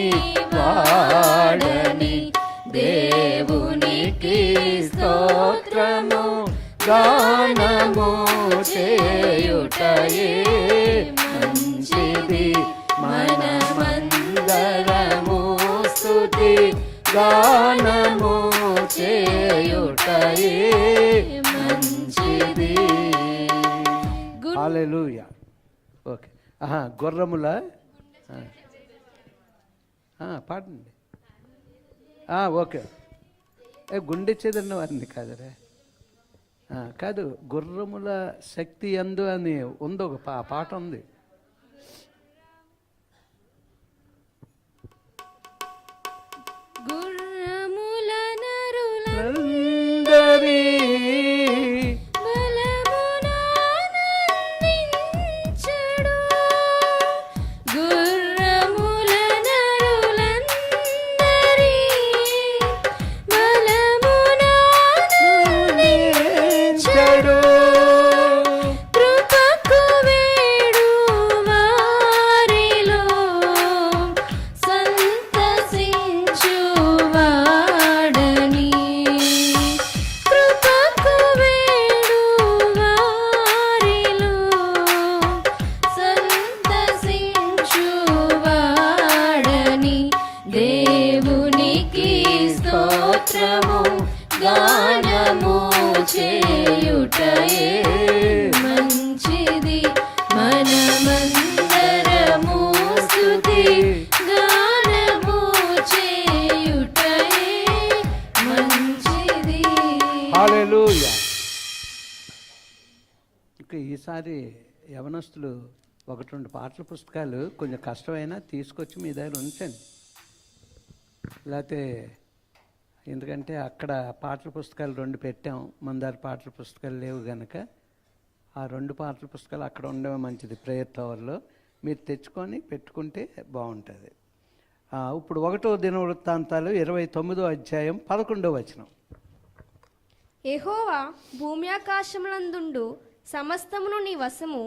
వాడని. దేవునికి స్తోత్రము గానము చేయుటయే మంచిది, మనమందరము స్తుతి గానము చేయుటయే మంచిది. హల్లెలూయా. ఓకే, గుర్రముల పాడండి. ఓకే. గుండె చెదిరిన వారిని కాదరే, కాదు, గుర్రముల శక్తి యందు అని ఉంది, ఒక పాట ఉంది. గుర్రముల నరులందరి బలమునందించెడు, గుర్రముల నరులందరి బలమునందించెడు, కృపకు వేడు వారిలో సంతసించువాడని, కృపకు వేడు వారిలో సంతసించువాడని, దేవునికి స్తోత్రము గానము చేయుటయే మంచిది, మనమందరము స్తుతి గానము చేయుటయే మంచిది. హల్లెలూయా. ఇక ఈసారి యవనస్తులు 1-2 పాటల పుస్తకాలు కొంచెం కష్టమైనా తీసుకొచ్చి మీ దగ్గర ఉంచండి. లేకపోతే ఎందుకంటే అక్కడ పాటల పుస్తకాలు 2 పెట్టాం, మన దగ్గర పాటల పుస్తకాలు లేవు కనుక ఆ 2 పాటల పుస్తకాలు అక్కడ ఉండడం మంచిది. ప్రేయర్ టవర్లో మీరు తెచ్చుకొని పెట్టుకుంటే బాగుంటుంది. ఇప్పుడు 1వ దినవృత్తాంతాలు 29వ అధ్యాయం 11వ వచనం. యెహోవా భూమి ఆకాశములందుండు సమస్తమును నీ వశము,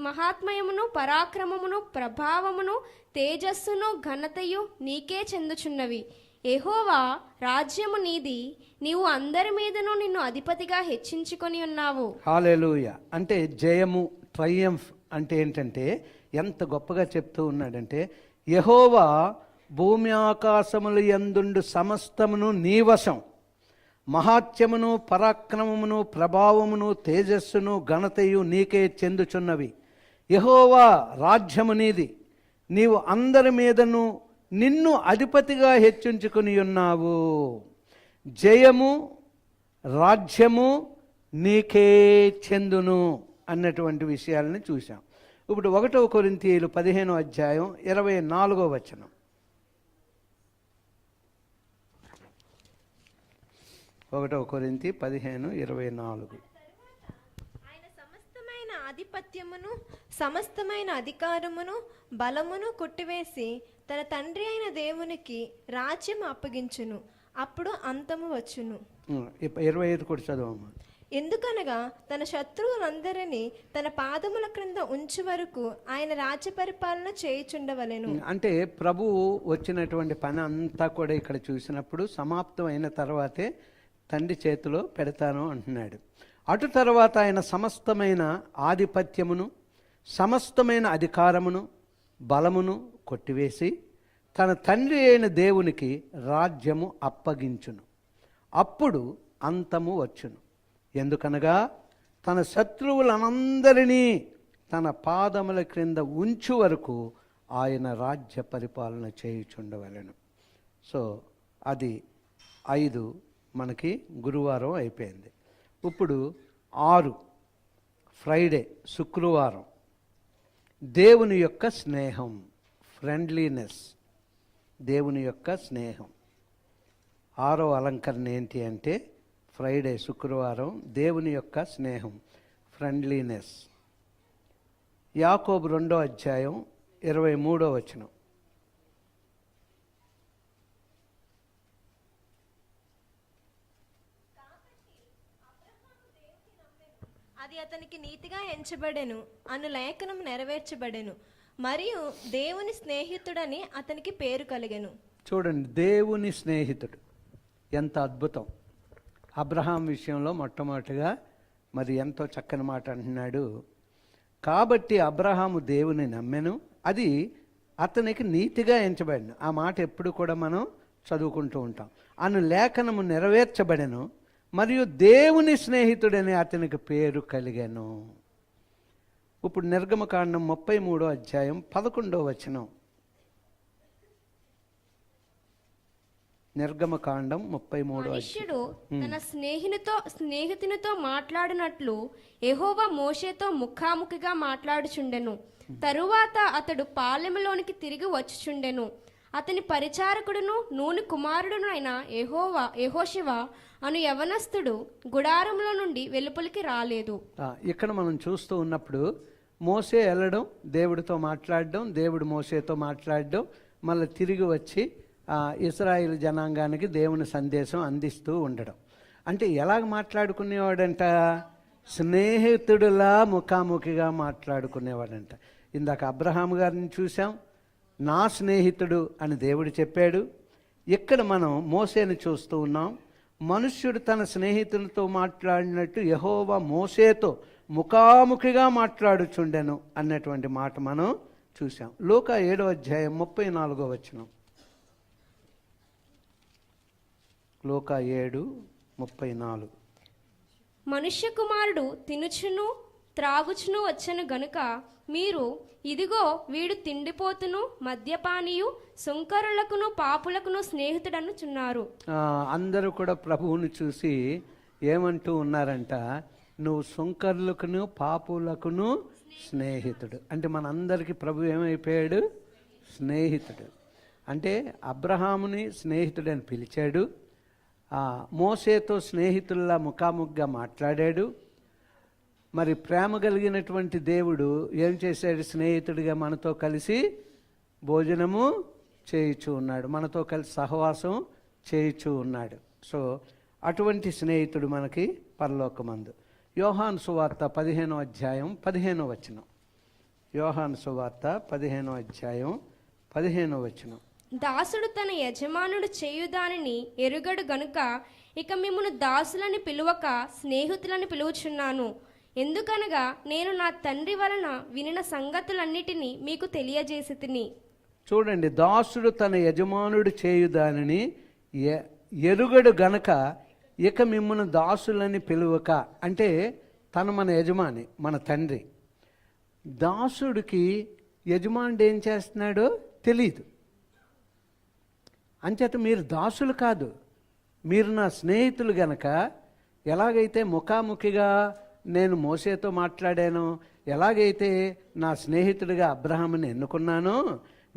మహాత్మయమును పరాక్రమమును ప్రభావమును తేజస్సును ఘనతయు నీకే చెందుచున్నవి. యెహోవా రాజ్యము నీది, నీవు అందరి మీదను నిన్ను అధిపతిగా హెచ్చించుకొని ఉన్నావు. హల్లెలూయా. అంటే జయము, ట్రయంఫ్ అంటే ఏంటంటే ఎంత గొప్పగా చెప్తూ ఉన్నాడంటే, యెహోవా భూమి ఆకాశములు యందుండు సమస్తమును నీ వశం, మహాత్యమును పరాక్రమమును ప్రభావమును తేజస్సును ఘనతయు నీకే చెందుచున్నవి. యెహోవా రాజ్యము నీది, నీవు అందరి మీదను నిన్ను అధిపతిగా హెచ్చించుకుని ఉన్నావు. జయము రాజ్యము నీకే చెందును అన్నటువంటి విషయాలని చూసాం. ఇప్పుడు 1వ కొరింథీయులు 15వ అధ్యాయం 24వ వచనం. 1వ కొరింథీ 15:24. ఆయన సమస్తమైన ఆధిపత్యమును సమస్తమైన అధికారమును బలమును కొట్టివేసి తన తండ్రి అయిన దేవునికి రాజ్యం అప్పగించును, అప్పుడు అంతము వచ్చును. 25 కూడా చదవమ్మా. ఎందుకనగా తన శత్రువులందరినీ తన పాదముల క్రింద ఉంచు వరకు ఆయన రాజ్య పరిపాలన చేయుచుండవలెను. అంటే ప్రభువు వచ్చినటువంటి పని అంతా కూడా ఇక్కడ చూసినప్పుడు సమాప్తం అయిన తర్వాతే తండ్రి చేతిలో పెడతాను అంటున్నాడు. అటు తర్వాత ఆయన సమస్తమైన ఆధిపత్యమును సమస్తమైన అధికారమును బలమును కొట్టివేసి తన తండ్రి అయిన దేవునికి రాజ్యము అప్పగించును, అప్పుడు అంతము వచ్చును. ఎందుకనగా తన శత్రువులందరినీ తన పాదముల క్రింద ఉంచు వరకు ఆయన రాజ్య పరిపాలన చేయుచుండవలెను. సో అది 5 మనకి గురువారం అయిపోయింది. ఇప్పుడు 6 ఫ్రైడే శుక్రవారం దేవుని యొక్క స్నేహం, ఫ్రెండ్లీనెస్, దేవుని యొక్క స్నేహం. 6వ అలంకరణ ఏంటి అంటే ఫ్రైడే శుక్రవారం దేవుని యొక్క స్నేహం, ఫ్రెండ్లీనెస్. యాకోబు 2వ అధ్యాయం 23వ వచనం. అది అతనికి నీతిగా ఎంచబడెను అను లేఖనం నెరవేర్చబడెను, మరియు దేవుని స్నేహితుడని అతనికి పేరు కలిగెను. చూడండి, దేవుని స్నేహితుడు ఎంత అద్భుతం. అబ్రహాం విషయంలో మొట్టమొదటిగా మరి ఎంతో చక్కని మాట అంటున్నాడు. కాబట్టి అబ్రహాము దేవుని నమ్మెను, అది అతనికి నీతిగా ఎంచబడిన. ఆ మాట ఎప్పుడు కూడా మనం చదువుకుంటూ ఉంటాం. అను లేఖనము ఇప్పుడు నిర్గమకాండం 33వ అధ్యాయం 11వ వచనం. నిర్గమకాండం 33వ మనుష్యుడు తన స్నేహితునితో మాట్లాడినట్లు యెహోవా మోషేతో ముఖాముఖిగా మాట్లాడుచుండెను. తరువాత అతడు పాలెములోనికి తిరిగి వచ్చుచుండెను. అతని పరిచారకుడును నూని కుమారుడును అయిన యెహోషువ అను యవనస్తుడు గుడారంలో నుండి వెలుపలికి రాలేదు. ఇక్కడ మనం చూస్తూ ఉన్నప్పుడు మోసే వెళ్ళడం, దేవుడితో మాట్లాడడం, దేవుడు మోసేతో మాట్లాడడం, మళ్ళీ తిరిగి వచ్చి ఇశ్రాయేలు జనాంగానికి దేవుని సందేశం అందిస్తూ ఉండడం. అంటే ఎలాగ మాట్లాడుకునేవాడంట? స్నేహితుడిలా ముఖాముఖిగా మాట్లాడుకునేవాడంట. ఇందాక అబ్రహాము గారిని చూసాం, నా స్నేహితుడు అని దేవుడు చెప్పాడు. ఇక్కడ మనం మోసేని చూస్తూ ఉన్నాం. మనుష్యుడు తన స్నేహితులతో మాట్లాడినట్టు యెహోవా మోసేతో ముఖాముఖిగా మాట్లాడుచుండెను అన్నటువంటి మాట మనం చూసాం. లూకా 7వ అధ్యాయం 34వ వచనం. లూకా 7:34. మనుష్య కుమారుడు తినుచును త్రాగుచును వచ్చెను గనుక మీరు ఇదిగో వీడు తిండిపోతును మద్యపానీయు సుంకరులకును పాపులకును స్నేహితుడనుచున్నారు. అందరూ కూడా ప్రభువుని చూసి ఏమంటూ ఉన్నారంట? నువ్వు సుంకరులకును పాపులకును స్నేహితుడు. అంటే మనందరికీ ప్రభు ఏమైపోయాడు? స్నేహితుడు. అంటే అబ్రహాముని స్నేహితుడని పిలిచాడు, మోసేతో స్నేహితుల్లా ముఖాముఖిగా మాట్లాడాడు. మరి ప్రేమ కలిగినటువంటి దేవుడు ఏం చేశాడు? స్నేహితుడిగా మనతో కలిసి భోజనము చేయుచూ ఉన్నాడు, మనతో కలిసి సహవాసం చేయుచూ ఉన్నాడు. సో అటువంటి స్నేహితుడు మనకి పరలోకమందు. యోహాను సువార్త 15వ అధ్యాయం 15వ వచనం. యోహాను సువార్త 15వ అధ్యాయం 15వ వచనం. దాసుడు తన యజమానుడు చేయుదానిని ఎరుగడు గనుక ఇక మిమ్మును దాసులని పిలువక స్నేహితులని పిలువుచున్నాను. ఎందుకనగా నేను నా తండ్రి వలన వినిన సంగతులన్నిటినీ మీకు తెలియజేసి తిని. చూడండి, దాసుడు తన యజమానుడు చేయుదానిని ఎరుగడు గనక ఇక మిమ్మును దాసులని పిలువక, అంటే తను మన యజమాని, మన తండ్రి. దాసుడికి యజమానుడు ఏం చేస్తున్నాడో తెలియదు. అంచేత మీరు దాసులు కాదు, మీరు నా స్నేహితులు గనక. ఎలాగైతే ముఖాముఖిగా నేను మోసేతో మాట్లాడాను, ఎలాగైతే నా స్నేహితుడిగా అబ్రహాముని ఎన్నుకున్నానో,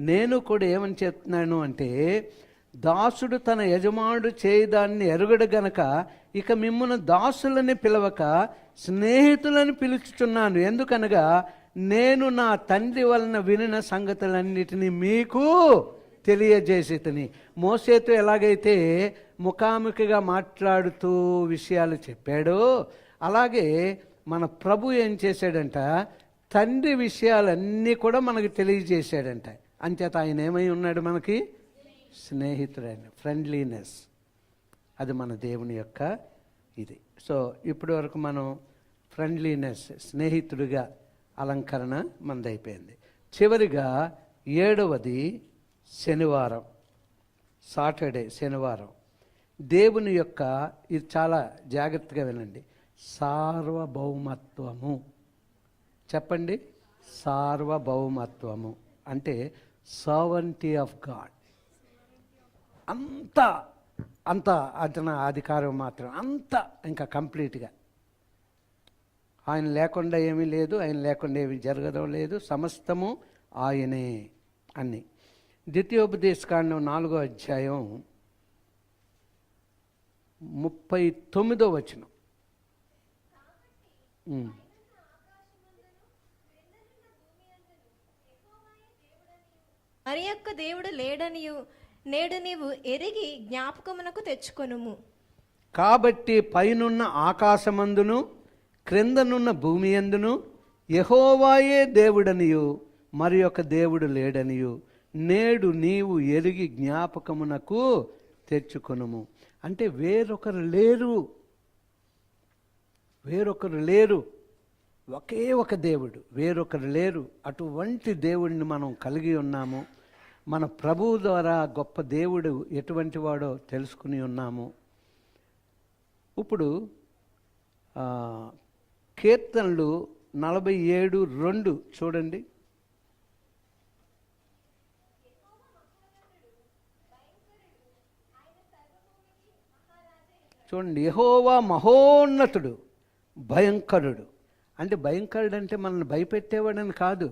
నేను కూడా ఏమని చెప్తున్నాను అంటే, దాసుడు తన యజమానుడు చేయదాన్ని ఎరుగడు గనక ఇక మిమ్మును దాసులని పిలవక స్నేహితులని పిలుచుచున్నాను. ఎందుకనగా నేను నా తండ్రి వలన వినిన సంగతులన్నిటినీ మీకు తెలియజేసి తిని. మోసేతో ఎలాగైతే ముఖాముఖిగా మాట్లాడుతూ విషయాలు చెప్పాడో, అలాగే మన ప్రభు ఏం చేశాడంట? తండ్రి విషయాలన్నీ కూడా మనకు తెలియజేశాడంట. అంచేత ఆయన ఏమై ఉన్నాడు? మనకి స్నేహితుడైన, ఫ్రెండ్లీనెస్. అది మన దేవుని యొక్క ఇది. సో ఇప్పటి వరకు మనం ఫ్రెండ్లీనెస్, స్నేహితుడిగా అలంకరణ మనదైపోయింది. చివరిగా 7వది శనివారం, సాటర్డే, శనివారం. దేవుని యొక్క, ఇది చాలా జాగ్రత్తగా వినండి, సార్వభౌమత్వము. చెప్పండి, సార్వభౌమత్వము అంటే సర్వెంటీ ఆఫ్ గాడ్. అంత అతని అధికారం మాత్రం, అంతా ఇంకా కంప్లీట్గా. ఆయన లేకుండా ఏమీ లేదు, ఆయన లేకుండా ఏమీ జరగడం లేదు, సమస్తము ఆయనే అన్నీ. ద్వితీయోపదేశకాండం 4వ అధ్యాయం 39వ వచనం. మరి యొక్క దేవుడు లేడనియు నేడు నీవు ఎరిగి జ్ఞాపకమునకు తెచ్చుకొనుము. కాబట్టి పైనున్న ఆకాశమందును క్రిందనున్న భూమి యందును యెహోవాయే దేవుడనియు మరి యొక్క దేవుడు లేడనియు నేడు నీవు ఎరిగి జ్ఞాపకమునకు తెచ్చుకొనుము. అంటే వేరొకరు లేరు, ఒకే ఒక దేవుడు, వేరొకరు లేరు. అటువంటి దేవుడిని మనం కలిగి ఉన్నాము. మన ప్రభువు ద్వారా గొప్ప దేవుడు ఎటువంటి వాడో తెలుసుకుని ఉన్నాము. ఇప్పుడు కీర్తనలు 47:2 చూడండి. చూడండి, యెహోవా మహోన్నతుడు, భయంకరుడు. అంటే భయంకరుడు అంటే మనల్ని భయపెట్టేవాడని కాదు.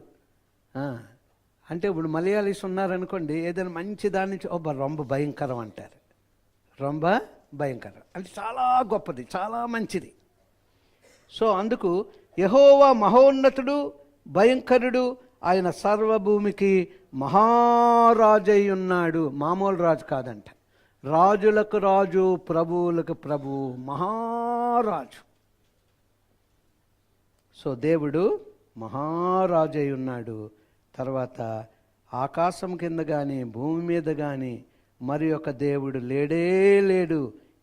అంటే ఇప్పుడు మలయాళీస్ ఉన్నారనుకోండి, ఏదైనా మంచి దాని నుంచి రొంబ భయంకరం అంటారు. రొంబ భయంకరం అంటే చాలా గొప్పది, చాలా మంచిది. సో అందుకు యెహోవా మహోన్నతుడు, భయంకరుడు, ఆయన సర్వభూమికి మహారాజై ఉన్నాడు. మామూలు రాజు కాదంట, రాజులకు రాజు, ప్రభువులకు ప్రభువు, మహారాజు. సో దేవుడు మహారాజు అయి ఉన్నాడు. తర్వాత ఆకాశం కింద కానీ భూమి మీద కానీ మరి ఒక దేవుడు లేడే లేడు,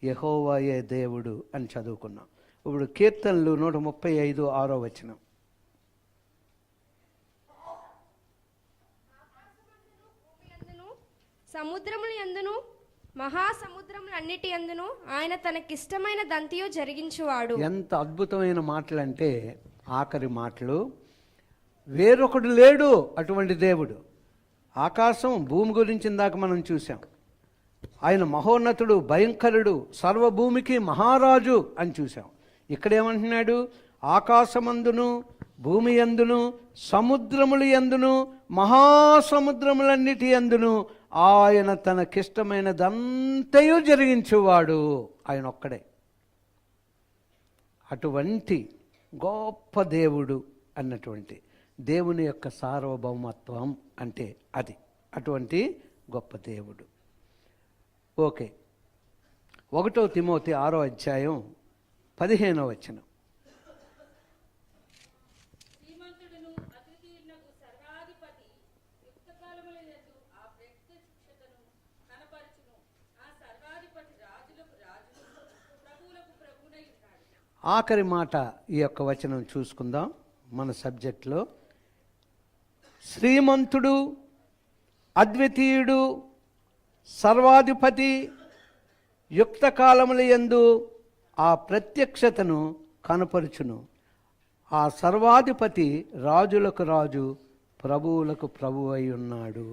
యెహోవాయే దేవుడు అని చదువుకున్నాం. ఇప్పుడు కీర్తనలు 135:6 సముద్రముల యందును మహాసముద్రములన్నిటి యందును ఆయన తనకిష్టమైన దంతియు జరిగించువాడు. ఎంత అద్భుతమైన మాటలు అంటే ఆఖరి మాటలు. వేరొకడు లేడు అటువంటి దేవుడు. ఆకాశం భూమి గురించి ఇందాక మనం చూసాం. ఆయన మహోన్నతుడు, భయంకరుడు, సర్వభూమికి మహారాజు అని చూసాం. ఇక్కడ ఏమంటున్నాడు? ఆకాశమందును భూమి యందును సముద్రములు యందును మహాసముద్రములన్నిటి యందును ఆయన తనకిష్టమైనదంతయు జరిగించువాడు. ఆయన ఒక్కడే. అటువంటి గొప్ప దేవుడు అన్నటువంటి దేవుని యొక్క సార్వభౌమత్వం అంటే అది. అటువంటి గొప్ప దేవుడు. ఓకే, 1 తిమోతి 6:15 ఆఖరి మాట ఈ యొక్క వచనం చూసుకుందాం మన సబ్జెక్ట్లో. శ్రీమంతుడు, అద్వితీయుడు, సర్వాధిపతి, యుక్త కాలముల యందు ఆ ప్రత్యక్షతను కనపరుచును. ఆ సర్వాధిపతి రాజులకు రాజు, ప్రభువులకు ప్రభువు అయి ఉన్నాడు.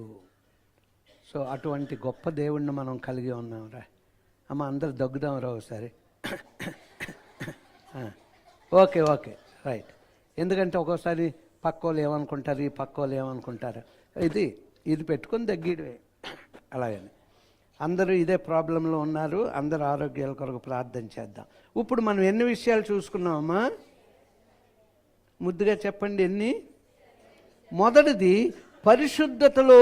సో అటువంటి గొప్ప దేవుణ్ణి మనం కలిగి ఉన్నాం. రా అమ్మ, అందరు దగ్గుదాం రా ఒకసారి. Okay okay right. ఎందుకంటే ఒక్కోసారి పక్కోళ్ళు ఏమనుకుంటారు, ఈ పక్కోళ్ళు ఏమనుకుంటారు, ఇది పెట్టుకొని దగ్గిడవే. అలాగని అందరూ ఇదే ప్రాబ్లంలో ఉన్నారు. అందరూ ఆరోగ్యాల కొరకు ప్రార్థన చేద్దాం. ఇప్పుడు మనం ఎన్ని విషయాలు చూసుకున్నామమ్మా? ముద్దుగా చెప్పండి ఎన్ని. మొదటిది, పరిశుద్ధతలో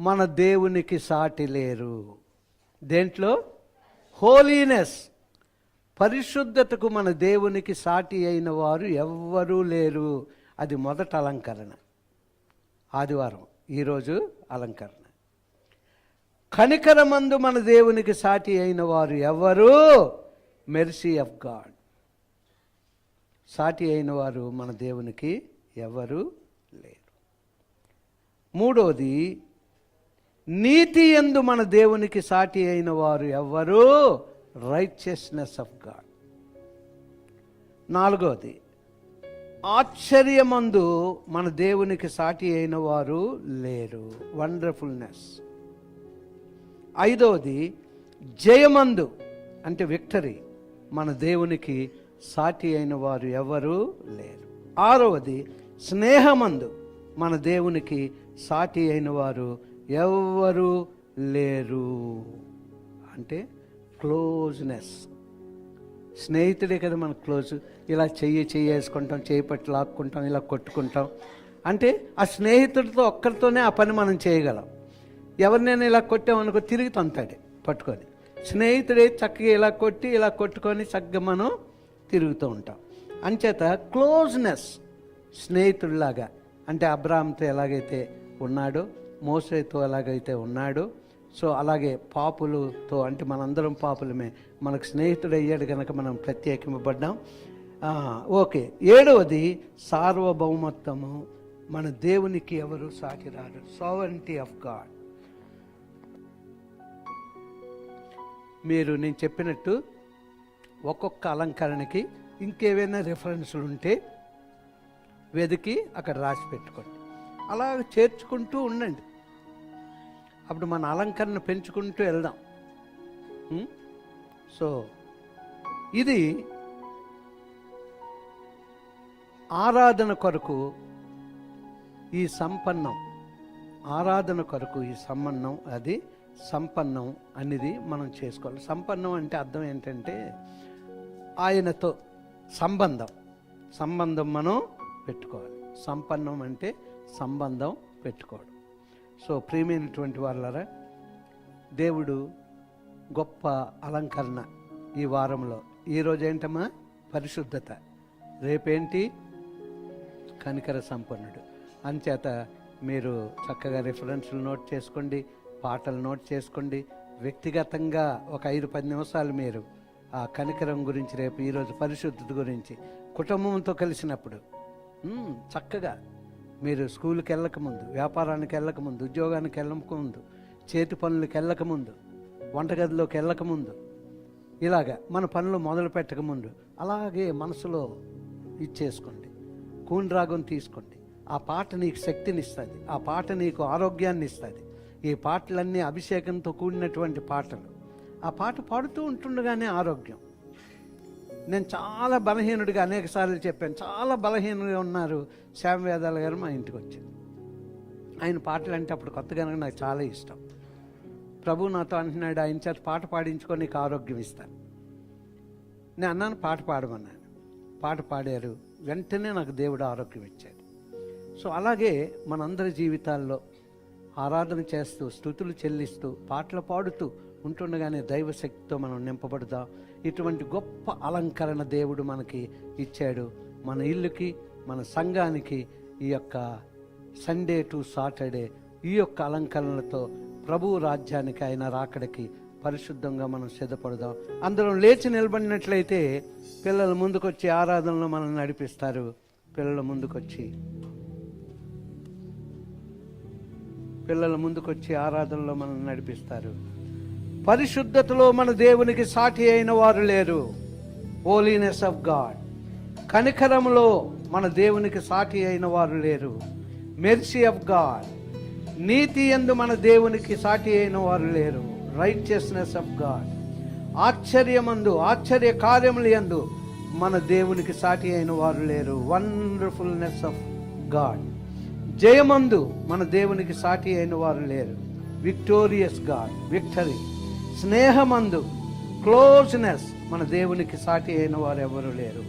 మన దేవునికి సాటి లేరు. దేంట్లో? హోలీనెస్. పరిశుద్ధతకు మన దేవునికి సాటి అయిన వారు ఎవ్వరూ లేరు. అది మొదటి అలంకరణ. ఆదివారం, ఈరోజు అలంకరణ. కనికరమందు మన దేవునికి సాటి అయిన వారు ఎవరు? Mercy of God. సాటి అయిన వారు మన దేవునికి ఎవరు లేరు. మూడోది, నీతి యందు మన దేవునికి సాటి అయిన వారు ఎవ్వరు? Righteousness of God. నాలుగోది, ఆశ్చర్యమందు మన దేవునికి సాటి అయిన వారు లేరు. వండర్ఫుల్నెస్. ఐదవది, జయమందు అంటే విక్టరీ, మన దేవునికి సాటి అయిన వారు ఎవరు లేరు. ఆరవది, స్నేహమందు మన దేవునికి సాటి అయిన వారు ఎవ్వరూ లేరు. అంటే క్లోజ్నెస్. స్నేహితుడే కదా మన క్లోజ్. ఇలా చెయ్యేసుకుంటాం, చేయి పట్టి లాక్కుంటాం, ఇలా కొట్టుకుంటాం. అంటే ఆ స్నేహితుడితో ఒక్కరితోనే ఆ పని మనం చేయగలం. ఎవరినైనా ఇలా కొట్టామనుకో తిరిగి తంతాడు పట్టుకొని. స్నేహితుడే చక్కగా ఇలా కొట్టి ఇలా కొట్టుకొని చక్కగా మనం తిరుగుతూ ఉంటాం. అంచేత క్లోజ్నెస్, స్నేహితుడిలాగా. అంటే అబ్రాహాంతో ఎలాగైతే ఉన్నాడో, మోసేతో ఎలాగైతే ఉన్నాడో, సో అలాగే పాపులతో, అంటే మనందరం పాపులమే, మనకు స్నేహితుడు అయ్యాడు కనుక మనం ప్రత్యేకింపబడ్డాం. ఓకే. ఏడవది, సార్వభౌమత్వము. మన దేవునికి ఎవరు సాటి రారు. Sovereignty of God. మీరు నేను చెప్పినట్టు ఒక్కొక్క అలంకరణకి ఇంకేవైనా రిఫరెన్స్లు ఉంటే వెతికి అక్కడ రాసి పెట్టుకోండి. అలా చేర్చుకుంటూ ఉండండి. అప్పుడు మన అలంకరణ పెంచుకుంటూ వెళ్దాం. సో ఇది ఆరాధన కొరకు ఈ సంపన్నం, ఆరాధన కొరకు ఈ సంబంధం, అది సంపన్నం అనేది మనం చేసుకోవాలి. సంపన్నం అంటే అర్థం ఏంటంటే ఆయనతో సంబంధం మనం పెట్టుకోవాలి. సంపన్నం అంటే సంబంధం పెట్టుకోవడం. సో ప్రియమైనటువంటి వాళ్ళరా, దేవుడు గొప్ప అలంకరణ ఈ వారంలో. ఈరోజు ఏంటమ్మా? పరిశుద్ధత. రేపేంటి? కనికర సంపన్నుడు. అంచేత మీరు చక్కగా రిఫరెన్స్లు నోట్ చేసుకోండి, పాటలు నోట్ చేసుకోండి. వ్యక్తిగతంగా ఒక 5-10 నిమిషాలు మీరు ఆ కనికరం గురించి, రేపు ఈరోజు పరిశుద్ధత గురించి కుటుంబంతో కలిసినప్పుడు చక్కగా మీరు స్కూల్కి వెళ్ళకముందు, వ్యాపారానికి వెళ్ళకముందు, ఉద్యోగానికి వెళ్ళకముందు, చేతి పనులకు వెళ్ళకముందు, వంటగదిలోకి వెళ్ళకముందు, ఇలాగా మన పనులు మొదలు పెట్టకముందు అలాగే మనసులో ఇచ్చేసుకోండి. కూని తీసుకోండి. ఆ పాట నీకు శక్తిని ఇస్తుంది, ఆ పాట నీకు ఆరోగ్యాన్ని ఇస్తుంది. ఈ పాటలన్నీ అభిషేకంతో కూడినటువంటి పాటలు. ఆ పాట పాడుతూ ఉంటుండగానే ఆరోగ్యం. నేను చాలా బలహీనుడిగా అనేకసార్లు చెప్పాను, చాలా బలహీనుడిగా ఉన్నారు శ్యామవేదాల గారు మా ఇంటికి వచ్చారు. ఆయన పాటలు అంటే అప్పుడు కొత్తగా నాకు చాలా ఇష్టం. ప్రభు నాతో అంటున్నాడు, ఆయన చేత పాట పాడించుకొని నీకు ఆరోగ్యం ఇస్తాను. నేను అన్నాను, పాట పాడమన్నాను. పాట పాడారు, వెంటనే నాకు దేవుడు ఆరోగ్యం ఇచ్చాడు. సో అలాగే మనందరి జీవితాల్లో ఆరాధన చేస్తూ, స్తుతులు చెల్లిస్తూ, పాటలు పాడుతూ ఉంటుండగానే దైవశక్తితో మనం నింపబడదాం. ఇటువంటి గొప్ప అలంకరణ దేవుడు మనకి ఇచ్చాడు. మన ఇల్లుకి, మన సంఘానికి ఈ యొక్క సండే టు సాటర్డే ఈ యొక్క అలంకరణలతో ప్రభువు రాజ్యానికి, ఆయన రాకడికి పరిశుద్ధంగా మనం సిద్ధపడదాం. అందరం లేచి నిలబడినట్లయితే పిల్లలు ముందుకొచ్చి ఆరాధనలో మనల్ని నడిపిస్తారు. పిల్లలు ముందుకొచ్చి ఆరాధనలో మనల్ని నడిపిస్తారు. పరిశుద్ధతలో మన దేవునికి సాటి అయిన వారు లేరు. Holiness of God. కనికరములో మన దేవునికి సాటి అయిన వారు లేరు. Mercy of God. నీతి యందు మన దేవునికి సాటి అయిన వారు లేరు. Righteousness of God. ఆశ్చర్యమందు, ఆశ్చర్య కార్యములు యందు మన దేవునికి సాటి అయిన వారు లేరు. వండర్ఫుల్నెస్ ఆఫ్ గాడ్. జయమందు మన దేవునికి సాటి అయిన వారు లేరు. Victorious God, victory. స్నేహమందు, క్లోజ్నెస్, మన దేవునికి సాటి అయిన వారు ఎవరు లేరు.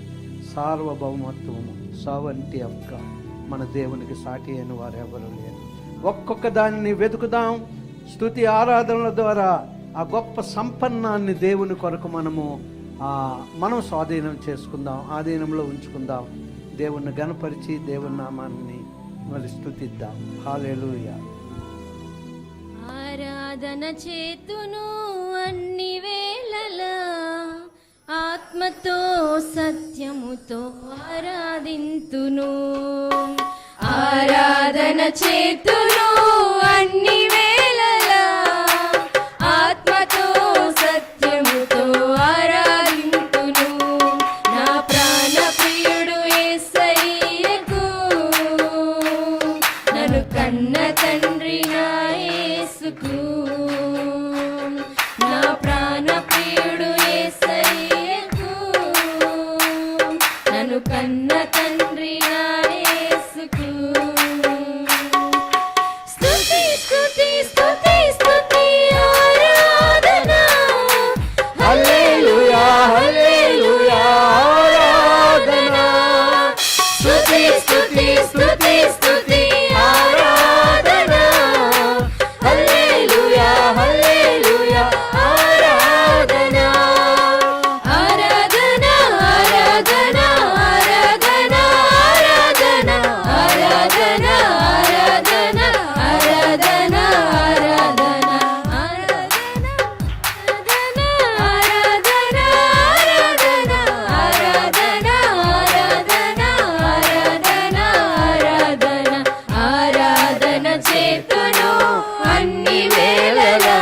సార్వభౌమత్వము, సావర్నిటీ ఆఫ్ గాడ్, మన దేవునికి సాటి అయిన వారు ఎవరు లేరు. ఒక్కొక్క దానిని వెతుకుదాం. స్తుతి ఆరాధనల ద్వారా ఆ గొప్ప సంపన్నాన్ని దేవుని కొరకు మనం స్వాధీనం చేసుకుందాం, ఆధీనంలో ఉంచుకుందాం. దేవుణ్ణి గణపరిచి దేవుని నామాన్ని మరి స్తుతిద్దాం. హల్లెలూయా. ఆరాధన చేతును అన్ని వేళలా, ఆత్మతో సత్యముతో ఆరాధింతును. ఆరాధన చేతును అన్ని వేళలా, ఆత్మతో సత్యముతో ఆరాధింతును. నా ప్రాణ ప్రియుడు యేసయ్యకు, నన్ను కన్న తండ్రి నా యేసుకు. నా ప్రాణ ప్రియుడు యేసయ్యకు, నన్ను కన్న తండ్రి నా యేసుకు. స్తుతి స్తుతి స్తుతి స్తుతి ఆరాధన. హల్లెలూయా, హల్లెలూయా, ఆరాధన. స్తుతి స్తుతి స్తుతి స్తుతి ఆరాధన. హల్లెలూయా, హల్లెలూయా, ఆరాధన. ఆరాధన, ఆరాధన, ఆరాధన, ఆరాధన, ఆరాధన, ఆరాధన, ఆరాధన, ఆరాధన, ఆరాధన, ఆరాధన, ఆరాధన, ఆరాధన, ఆరాధన, ఆరాధన చేతును అన్ని వేళలా,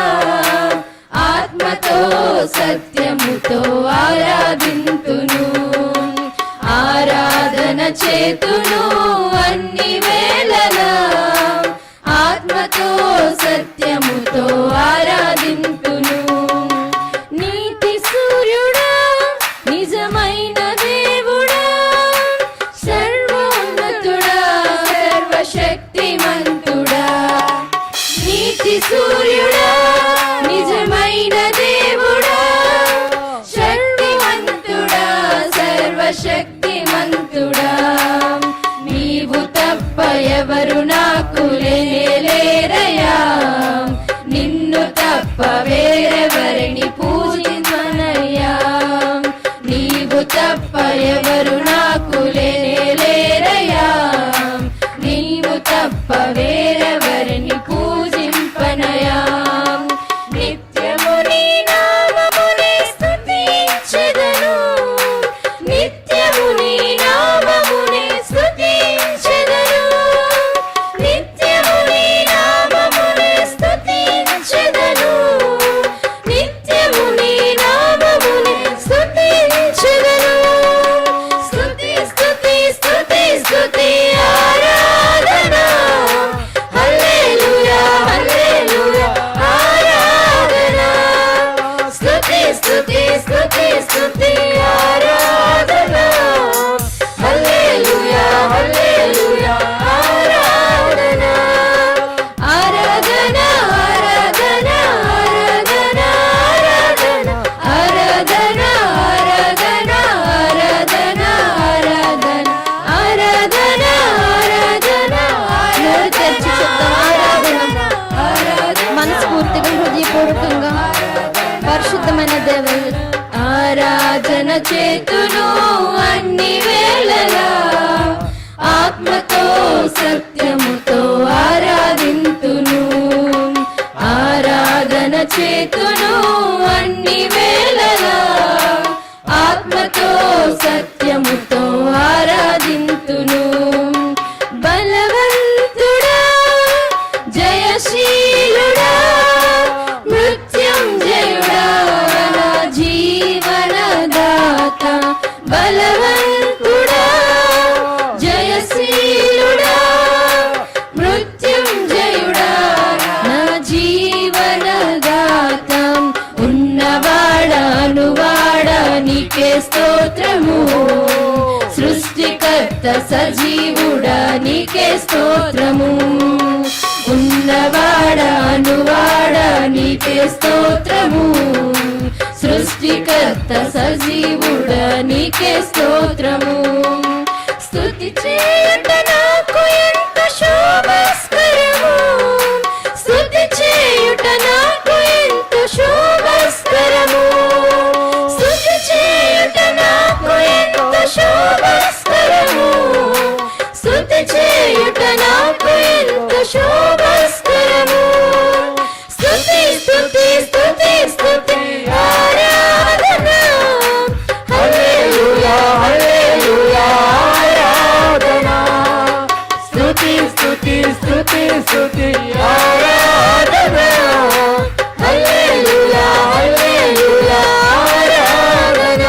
ఆత్మతో సత్యముతో ఆరాధింతును. ఆరాధన చేతును జ్యోతి సూర్యుడా నిజమైన దేవుడా శక్తిమంతుడా సర్వశక్తిమంతుడా నీవు తప్ప ఎవరు నాకు లేరయ్యా నిన్ను తప్ప వేరెవరిని పూజించనయ్యా నీవు తప్ప ఎవరు నాకు లేరయ్యా నీవు తప్ప వేరెవరిని పూజింపనయా నిత్యము నీ నామమునే స్తుతించెదను నిత్యము నీ నామమునే స్తుతించెదను నిత్యము నీ నామమునే స్తుతించెదను నిత్యము నీ నామమునే స్తుతించెదను స్తుతి స్తుతి స్తుతి స్తుతి ఆరాధన హల్లెలూయా హల్లెలూయా ఆరాధన స్తుతి స్తుతి స్తుతి స్తుతి ఆరాధన హల్లెలూయా హల్లెలూయా ఆరాధన ఆరాధన ఆరాధన ఆరాధన ఆరాధన ఆరాధన ఆరాధన ఆరాధన ఆరాధన ఆరాధన మనస్ఫూర్తిగా హృదయపూర్వకంగా పరిశుద్ధమైన దేవుడు ఆరాధన చేతును అన్ని వేళలా ఆత్మతో సత్యముతో ఆరాధింతును ఆరాధన చేతును అన్ని వేళలా ఆత్మతో సత్యముతో ఆరాధింతును బలవంతుడా జయశీలుడా మృత్యుంజయుడా నా జీవనదాత బలవంతుడా జయశీలుడా మృత్యుంజయుడా నా జీవనదాత ఉన్నవాడా నీకే స్తోత్రము సృష్టికర్త సజీవుడా నీకే స్తోత్రము ఉన్నవాడా నీకే స్తోత్రము సృష్టికర్త సజీవుడా నీకే స్తోత్రము స్తుతి చేయుట నాకు ఎంత శోభస్కరము స్తుతి చేయుట నాకు ఎంత శోభస్కరము స్తుతి చేయుట నాకు ఎంత శోభస్కరము స్తుతి చేయుట నాకు ఎంత శోభస్కరము స్తుతి స్తుతి స్తుతి స్తుతి ఆరాధన హల్లెలూయా హల్లెలూయా ఆరాధన స్తుతి స్తుతి స్తుతి స్తుతి ఆరాధన హల్లెలూయా హల్లెలూయా ఆరాధన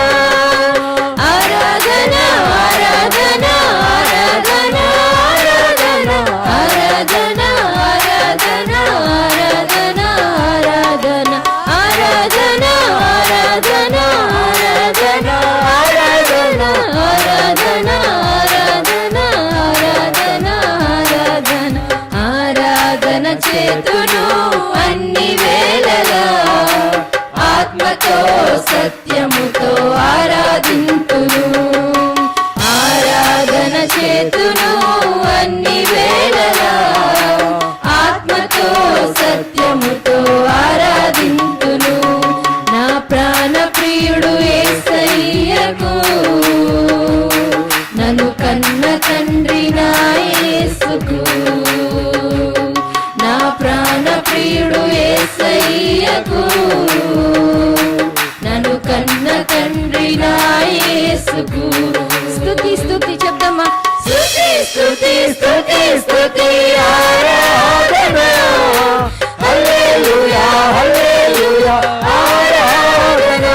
ఆరాధన ఆరాధన ఆరాధన ఆరాధన ఆరాధన ఆరాధన ఆరాధన ఆరాధన ఆరాధన ఆరాధన ఆరాధన ఆరాధన ఆరాధన ఆరాధన ఆరాధన ఆరాధన చేతును అన్ని వేళలా ఆత్మతో సత్యముతో ఆరాధింతును ఆరాధన చేతును అన్ని వేళలా ఆత్మతో సత్యముతో ఆరాధింతును నా ప్రాణ ప్రియుడు యేసయ్యకు నన్ను కన్న తండ్రి నా యేసుకు నా ప్రాణ ప్రియుడు యేసయ్యకు నన్ను కన్న తండ్రి నా యేసుకు స్తుతి స్తుతి చెప్తామా స్తుతి స్తుతి స్తుతి స్తుతి ఆరాధన హల్లెలూయా హల్లెలూయా ఆరాధన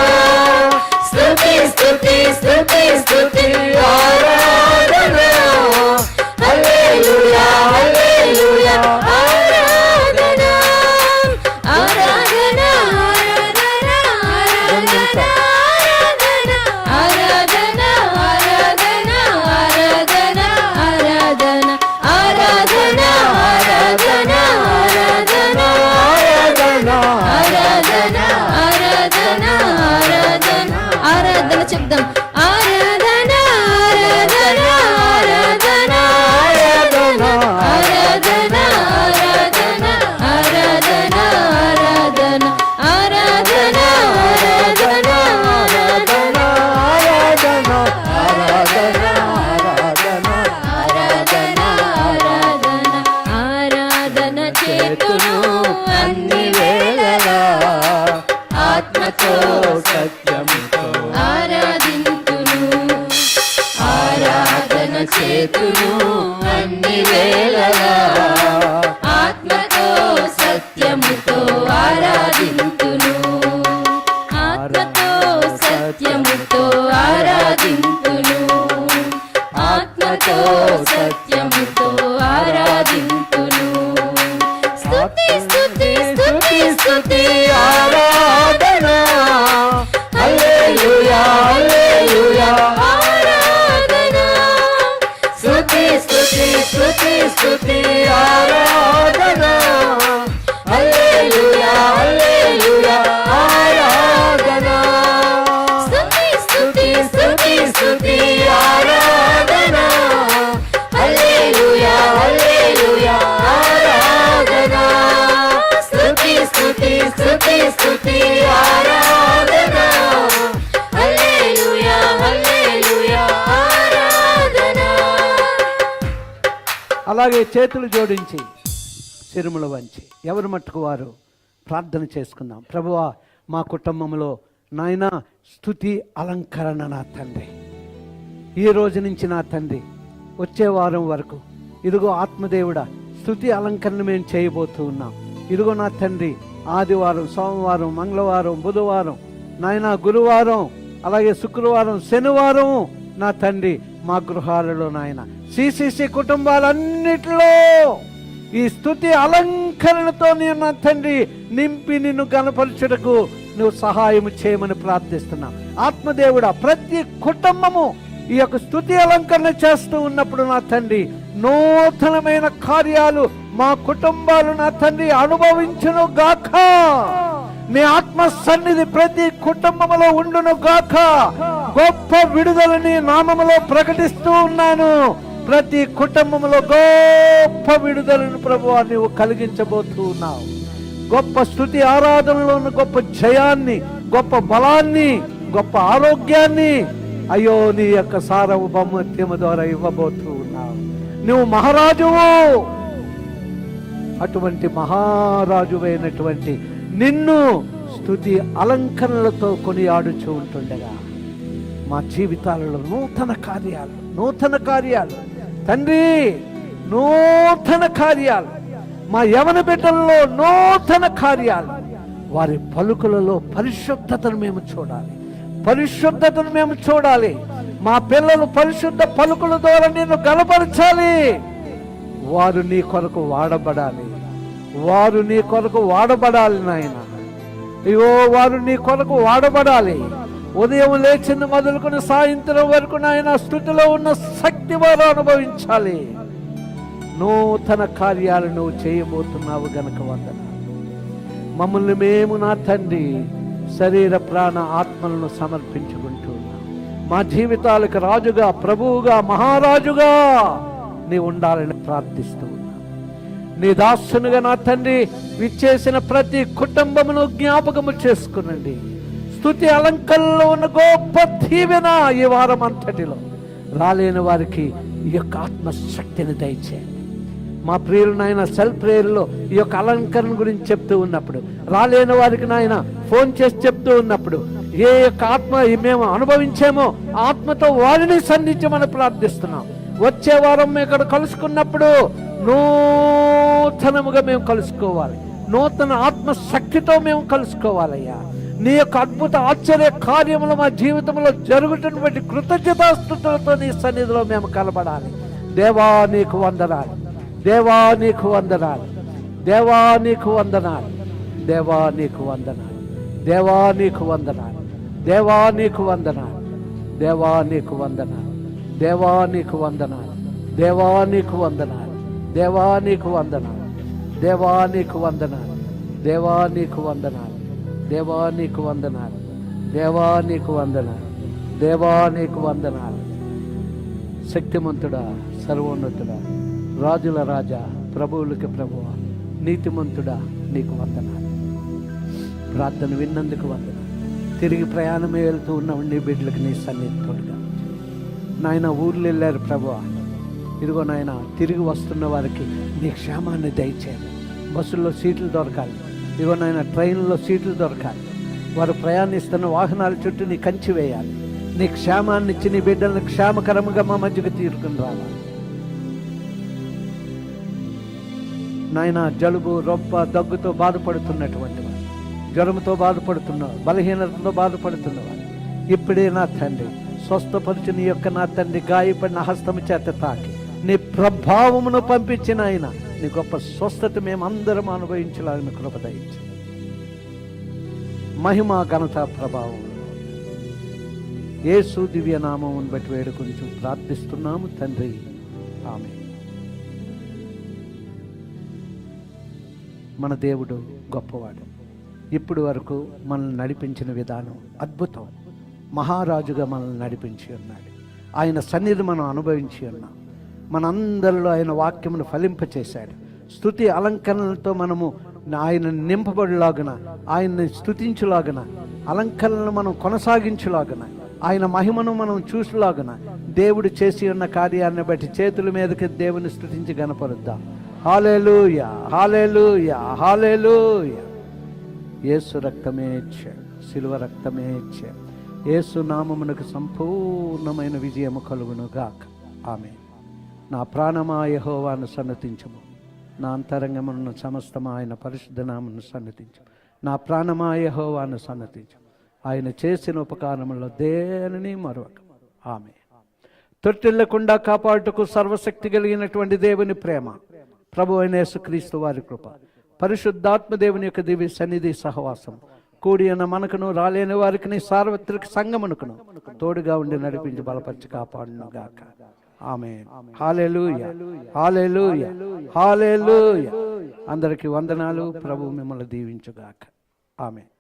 స్తుతి స్తుతి స్తుతి స్తుతి ఆరాధన హల్లెలూయా హల్లెలూయా ఆరాధన ఆరాధన ఆరాధన ఆరాధన ఆరాధన ఆరాధన ఆరాధన ఆరాధన ఆరాధన సత్యముతో ఆరాధింతును, ఆత్మతో సత్యముతో ఆరాధింతును, ఆత్మతో సత్యముతో ఆరాధింతును. స్తుతి స్తుతి స్తుతి స్తుతి ఆరాధన హల్లెలూయా హల్లెలూయా ఆరాధన. స్తుతి స్తుతి స్తుతి స్తుతి ఆరాధన హల్లెలూయా హల్లెలూయా ఆరాధన స్తుతి స్తుతి స్తుతి స్తుతి ఆరాధన హల్లెలూయా హల్లెలూయా ఆరాధన స్తుతి స్తుతి స్తుతి స్తుతి ఆరాధన హల్లెలూయా హల్లెలూయా ఆరాధన. అలాగే చేతులు జోడించి శిరములు వంచి ఎవరి మట్టుకు వారు ప్రార్థన చేసుకుందాం. ప్రభువా, మా కుటుంబంలో నాయనా స్తుతి అలంకరణ నా తండ్రి, ఈ రోజు నుంచి నా తండ్రి వచ్చే వారం వరకు ఇదిగో ఆత్మదేవుడా స్తుతి అలంకరణ మేము చేయబోతూ ఉన్నాం. ఇదిగో నా తండ్రి ఆదివారం, సోమవారం, మంగళవారం, బుధవారం, నాయనా గురువారం, అలాగే శుక్రవారం, శనివారం నా తండ్రి మా గృహాలలో నాయన సిసిసి కుటుంబాలన్నిటిలో ఈ స్తుతి అలంకరణతో నేను నా తండ్రి నింపి నిన్ను గణపరచుటకు నువ్వు సహాయం చేయమని ప్రార్థిస్తున్నాం. ఆత్మదేవుడా, ప్రతి కుటుంబము ఈ యొక్క స్తుతి అలంకరణ చేస్తూ ఉన్నప్పుడు నా తండ్రి నూతనమైన కార్యాలు మా కుటుంబాలు నా తండ్రి అనుభవించును గాక. నీ ఆత్మ సన్నిధి ప్రతి కుటుంబంలో ఉండును గాక. గొప్ప విడుదలని నామములో ప్రకటిస్తూ ఉన్నాను. ప్రతి కుటుంబంలో గొప్ప విడుదలను ప్రభువా నీవు కలిగించబోతూ ఉన్నావు. గొప్ప స్తుతి ఆరాధనలో ఉన్న గొప్ప జయాన్ని, గొప్ప బలాన్ని, గొప్ప ఆరోగ్యాన్ని అయ్యో నీ యొక్క సార్వభౌమత్యము ద్వారా ఇవ్వబోతూ ఉన్నావు. నువ్వు మహారాజువు. అటువంటి మహారాజువైనటువంటి నిన్ను స్తుతి అలంకరణలతో కొనియాడుచూ ఉంటుండగా మా జీవితాలలో నూతన కార్యాలు తండ్రి, నూతన కార్యాలు మా యవన బిడ్డలలో నూతన కార్యాలు. వారి పలుకులలో పరిశుద్ధతను మేము చూడాలి. మా పిల్లలు పరిశుద్ధ పలుకుల ద్వారా నిన్ను గణపరచాలి. వారు నీ కొరకు వాడబడాలి నాయన. అయ్యో, వారు నీ కొరకు వాడబడాలి. ఉదయం లేచింది మొదలుకొని సాయంత్రం వరకు నాయన స్తుతిలో ఉన్న శక్తి వారు అనుభవించాలి. నూతన కార్యాలు నువ్వు చేయబోతున్నావు గనక వందనాలు. మమ్మల్ని మేము నా తండ్రి శరీర ప్రాణ ఆత్మలను సమర్పించుకుంటున్నాం. మా జీవితాలకు రాజుగా, ప్రభువుగా, మహారాజుగా నీ ఉండాలని ప్రార్థిస్తూ ఉన్నాం. నీ దాసునుగా నా తండ్రి విచ్చేసిన ప్రతి కుటుంబమును జ్ఞాపకము చేసుకునండి. స్తుతి అలంకరణలో ఉన్న గొప్ప దీవెన ఈ వారం అంతటిలో రాలేని వారికి ఈ యొక్క ఆత్మశక్తిని దయచేయండి. మా ప్రియులు నాయన సెల్ ప్రేయర్లో ఈ యొక్క అలంకరణ గురించి చెప్తూ ఉన్నప్పుడు, రాలేని వారికి నాయన ఫోన్ చేసి చెప్తూ ఉన్నప్పుడు, ఏ యొక్క ఆత్మ మేము అనుభవించామో ఆత్మతో వారిని సంధించమని ప్రార్థిస్తున్నాం. వచ్చే వారం మేము ఇక్కడ కలుసుకున్నప్పుడు నూతనముగా మేము కలుసుకోవాలి. నూతన ఆత్మశక్తితో మేము కలుసుకోవాలయ్యా. నీ యొక్క అద్భుత ఆశ్చర్య కార్యములు మా జీవితంలో జరుగుతున్నటువంటి కృతజ్ఞతాస్తుతులతో నీ సన్నిధిలో మేము కలబడాలి. దేవా నీకు వందనాలు, దేవా నీకు వందనాలు, దేవా నీకు వందనాలు, దేవా నీకు వందనాలు, దేవా నీకు వందనాలు, దేవా నీకు వందనాలు, దేవా నీకు వందనాలు, దేవా నీకు వందనాలు, దేవా నీకు వందనాలు, దేవా నీకు వందనాలు, దేవా నీకు వందనాలు, దేవా నీకు వందనాలు, దేవా నీకు వందనాలు, దేవా నీకు వందనాలు, దేవా నీకు వందనాలు. శక్తిమంతుడా, సర్వోన్నతుడా, రాజుల రాజా, ప్రభువులకి ప్రభువా, నీతిమంతుడా నీకు వందనాలు. ప్రార్థన విన్నందుకు వందనాలు. తిరిగి ప్రయాణమే వెళ్తూ ఉన్న నీ బిడ్డలకు నీ సన్నిధి తోడుగా. నాయన ఊర్లు వెళ్ళారు ప్రభువా, ఇదిగో నాయన తిరిగి వస్తున్న వారికి నీ క్షేమాన్ని దయచేయాలి. బస్సుల్లో సీట్లు దొరకాలి, ఇదిగో నాయన ట్రైన్లో సీట్లు దొరకాలి. వారు ప్రయాణిస్తున్న వాహనాల చుట్టూ నీ కంచి వేయాలి. నీ క్షేమాన్ని ఇచ్చి నీ బిడ్డలను క్షేమకరముగా మా మధ్యకు తీరుకుని రావాలి. నాయన జలుబు, రొప్ప, దగ్గుతో బాధపడుతున్నటువంటి వారు, జ్వరంతో బాధపడుతున్నవారు, బలహీనతతో బాధపడుతున్నవారు, ఇప్పుడే నా తండ్రి స్వస్థపరిచి నీ యొక్క నా తండ్రి గాయపడిన హస్తము చేత తాకి నీ ప్రభావమును పంపించిన ఆయన నీ గొప్ప స్వస్థత మేమందరం అనుభవించలాగిన కృప దయచేయండి. మహిమ, ఘనత, ప్రభావం యేసు దివ్య నామమును బట్టి వేడుకొంచు ప్రార్థిస్తున్నాము తండ్రి, ఆమేన్. మన దేవుడు గొప్పవాడు. ఇప్పుడు వరకు మనల్ని నడిపించిన విధానం అద్భుతం. మహారాజుగా మనల్ని నడిపించి ఉన్నాడు. ఆయన సన్నిధి మనం అనుభవించి ఉన్నాం. మనందరిలో ఆయన వాక్యమును ఫలింపచేశాడు. స్తుతి అలంకరణలతో మనము ఆయన నింపబడిలాగున, ఆయన్ని స్తుతించులాగున, అలంకరణను మనం కొనసాగించులాగున, ఆయన మహిమను మనం చూసులాగున, దేవుడు చేసి ఉన్న కార్యాన్ని బట్టి చేతుల మీదకి దేవుని స్తుతించి గనపరుద్దాం. హల్లెలూయా, హల్లెలూయా, హల్లెలూయా. యేసు రక్తమే ఇచ్చాడు, శిలువ రక్తమే ఇచ్చాడు. యేసు నామమునకు సంపూర్ణమైన విజయము కలుగును గాక. ఆమేన్. నా ప్రాణమా యెహోవాను సన్నతించుము, నా అంతరంగమును సమస్తమా ఆయన పరిశుద్ధ నామమును సన్నతించుము. నా ప్రాణమా యెహోవాను సన్నతించుము, ఆయన చేసిన ఉపకారములో దేనిని మరొక. ఆమేన్. తొట్టిల్లకుండా కాపాడుటకు సర్వశక్తి కలిగినటువంటి దేవుని ప్రేమ, ప్రభు అయిన యేసుక్రీస్తు వారి కృప, పరిశుద్ధాత్మ దేవుని యొక్క దివ్య సన్నిధి సహవాసం కూడి ఉన్న మనకును, రాలేని వారికి, సార్వత్రిక సంగమునకును తోడుగా ఉండి నడిపించి బలపరిచి కాపాడును గాక. ఆమేన్. హల్లెలూయా, హల్లెలూయా, హల్లెలూయా. అందరికీ వందనాలు. ప్రభు మిమ్మల్ని దీవించుగాక. ఆమేన్.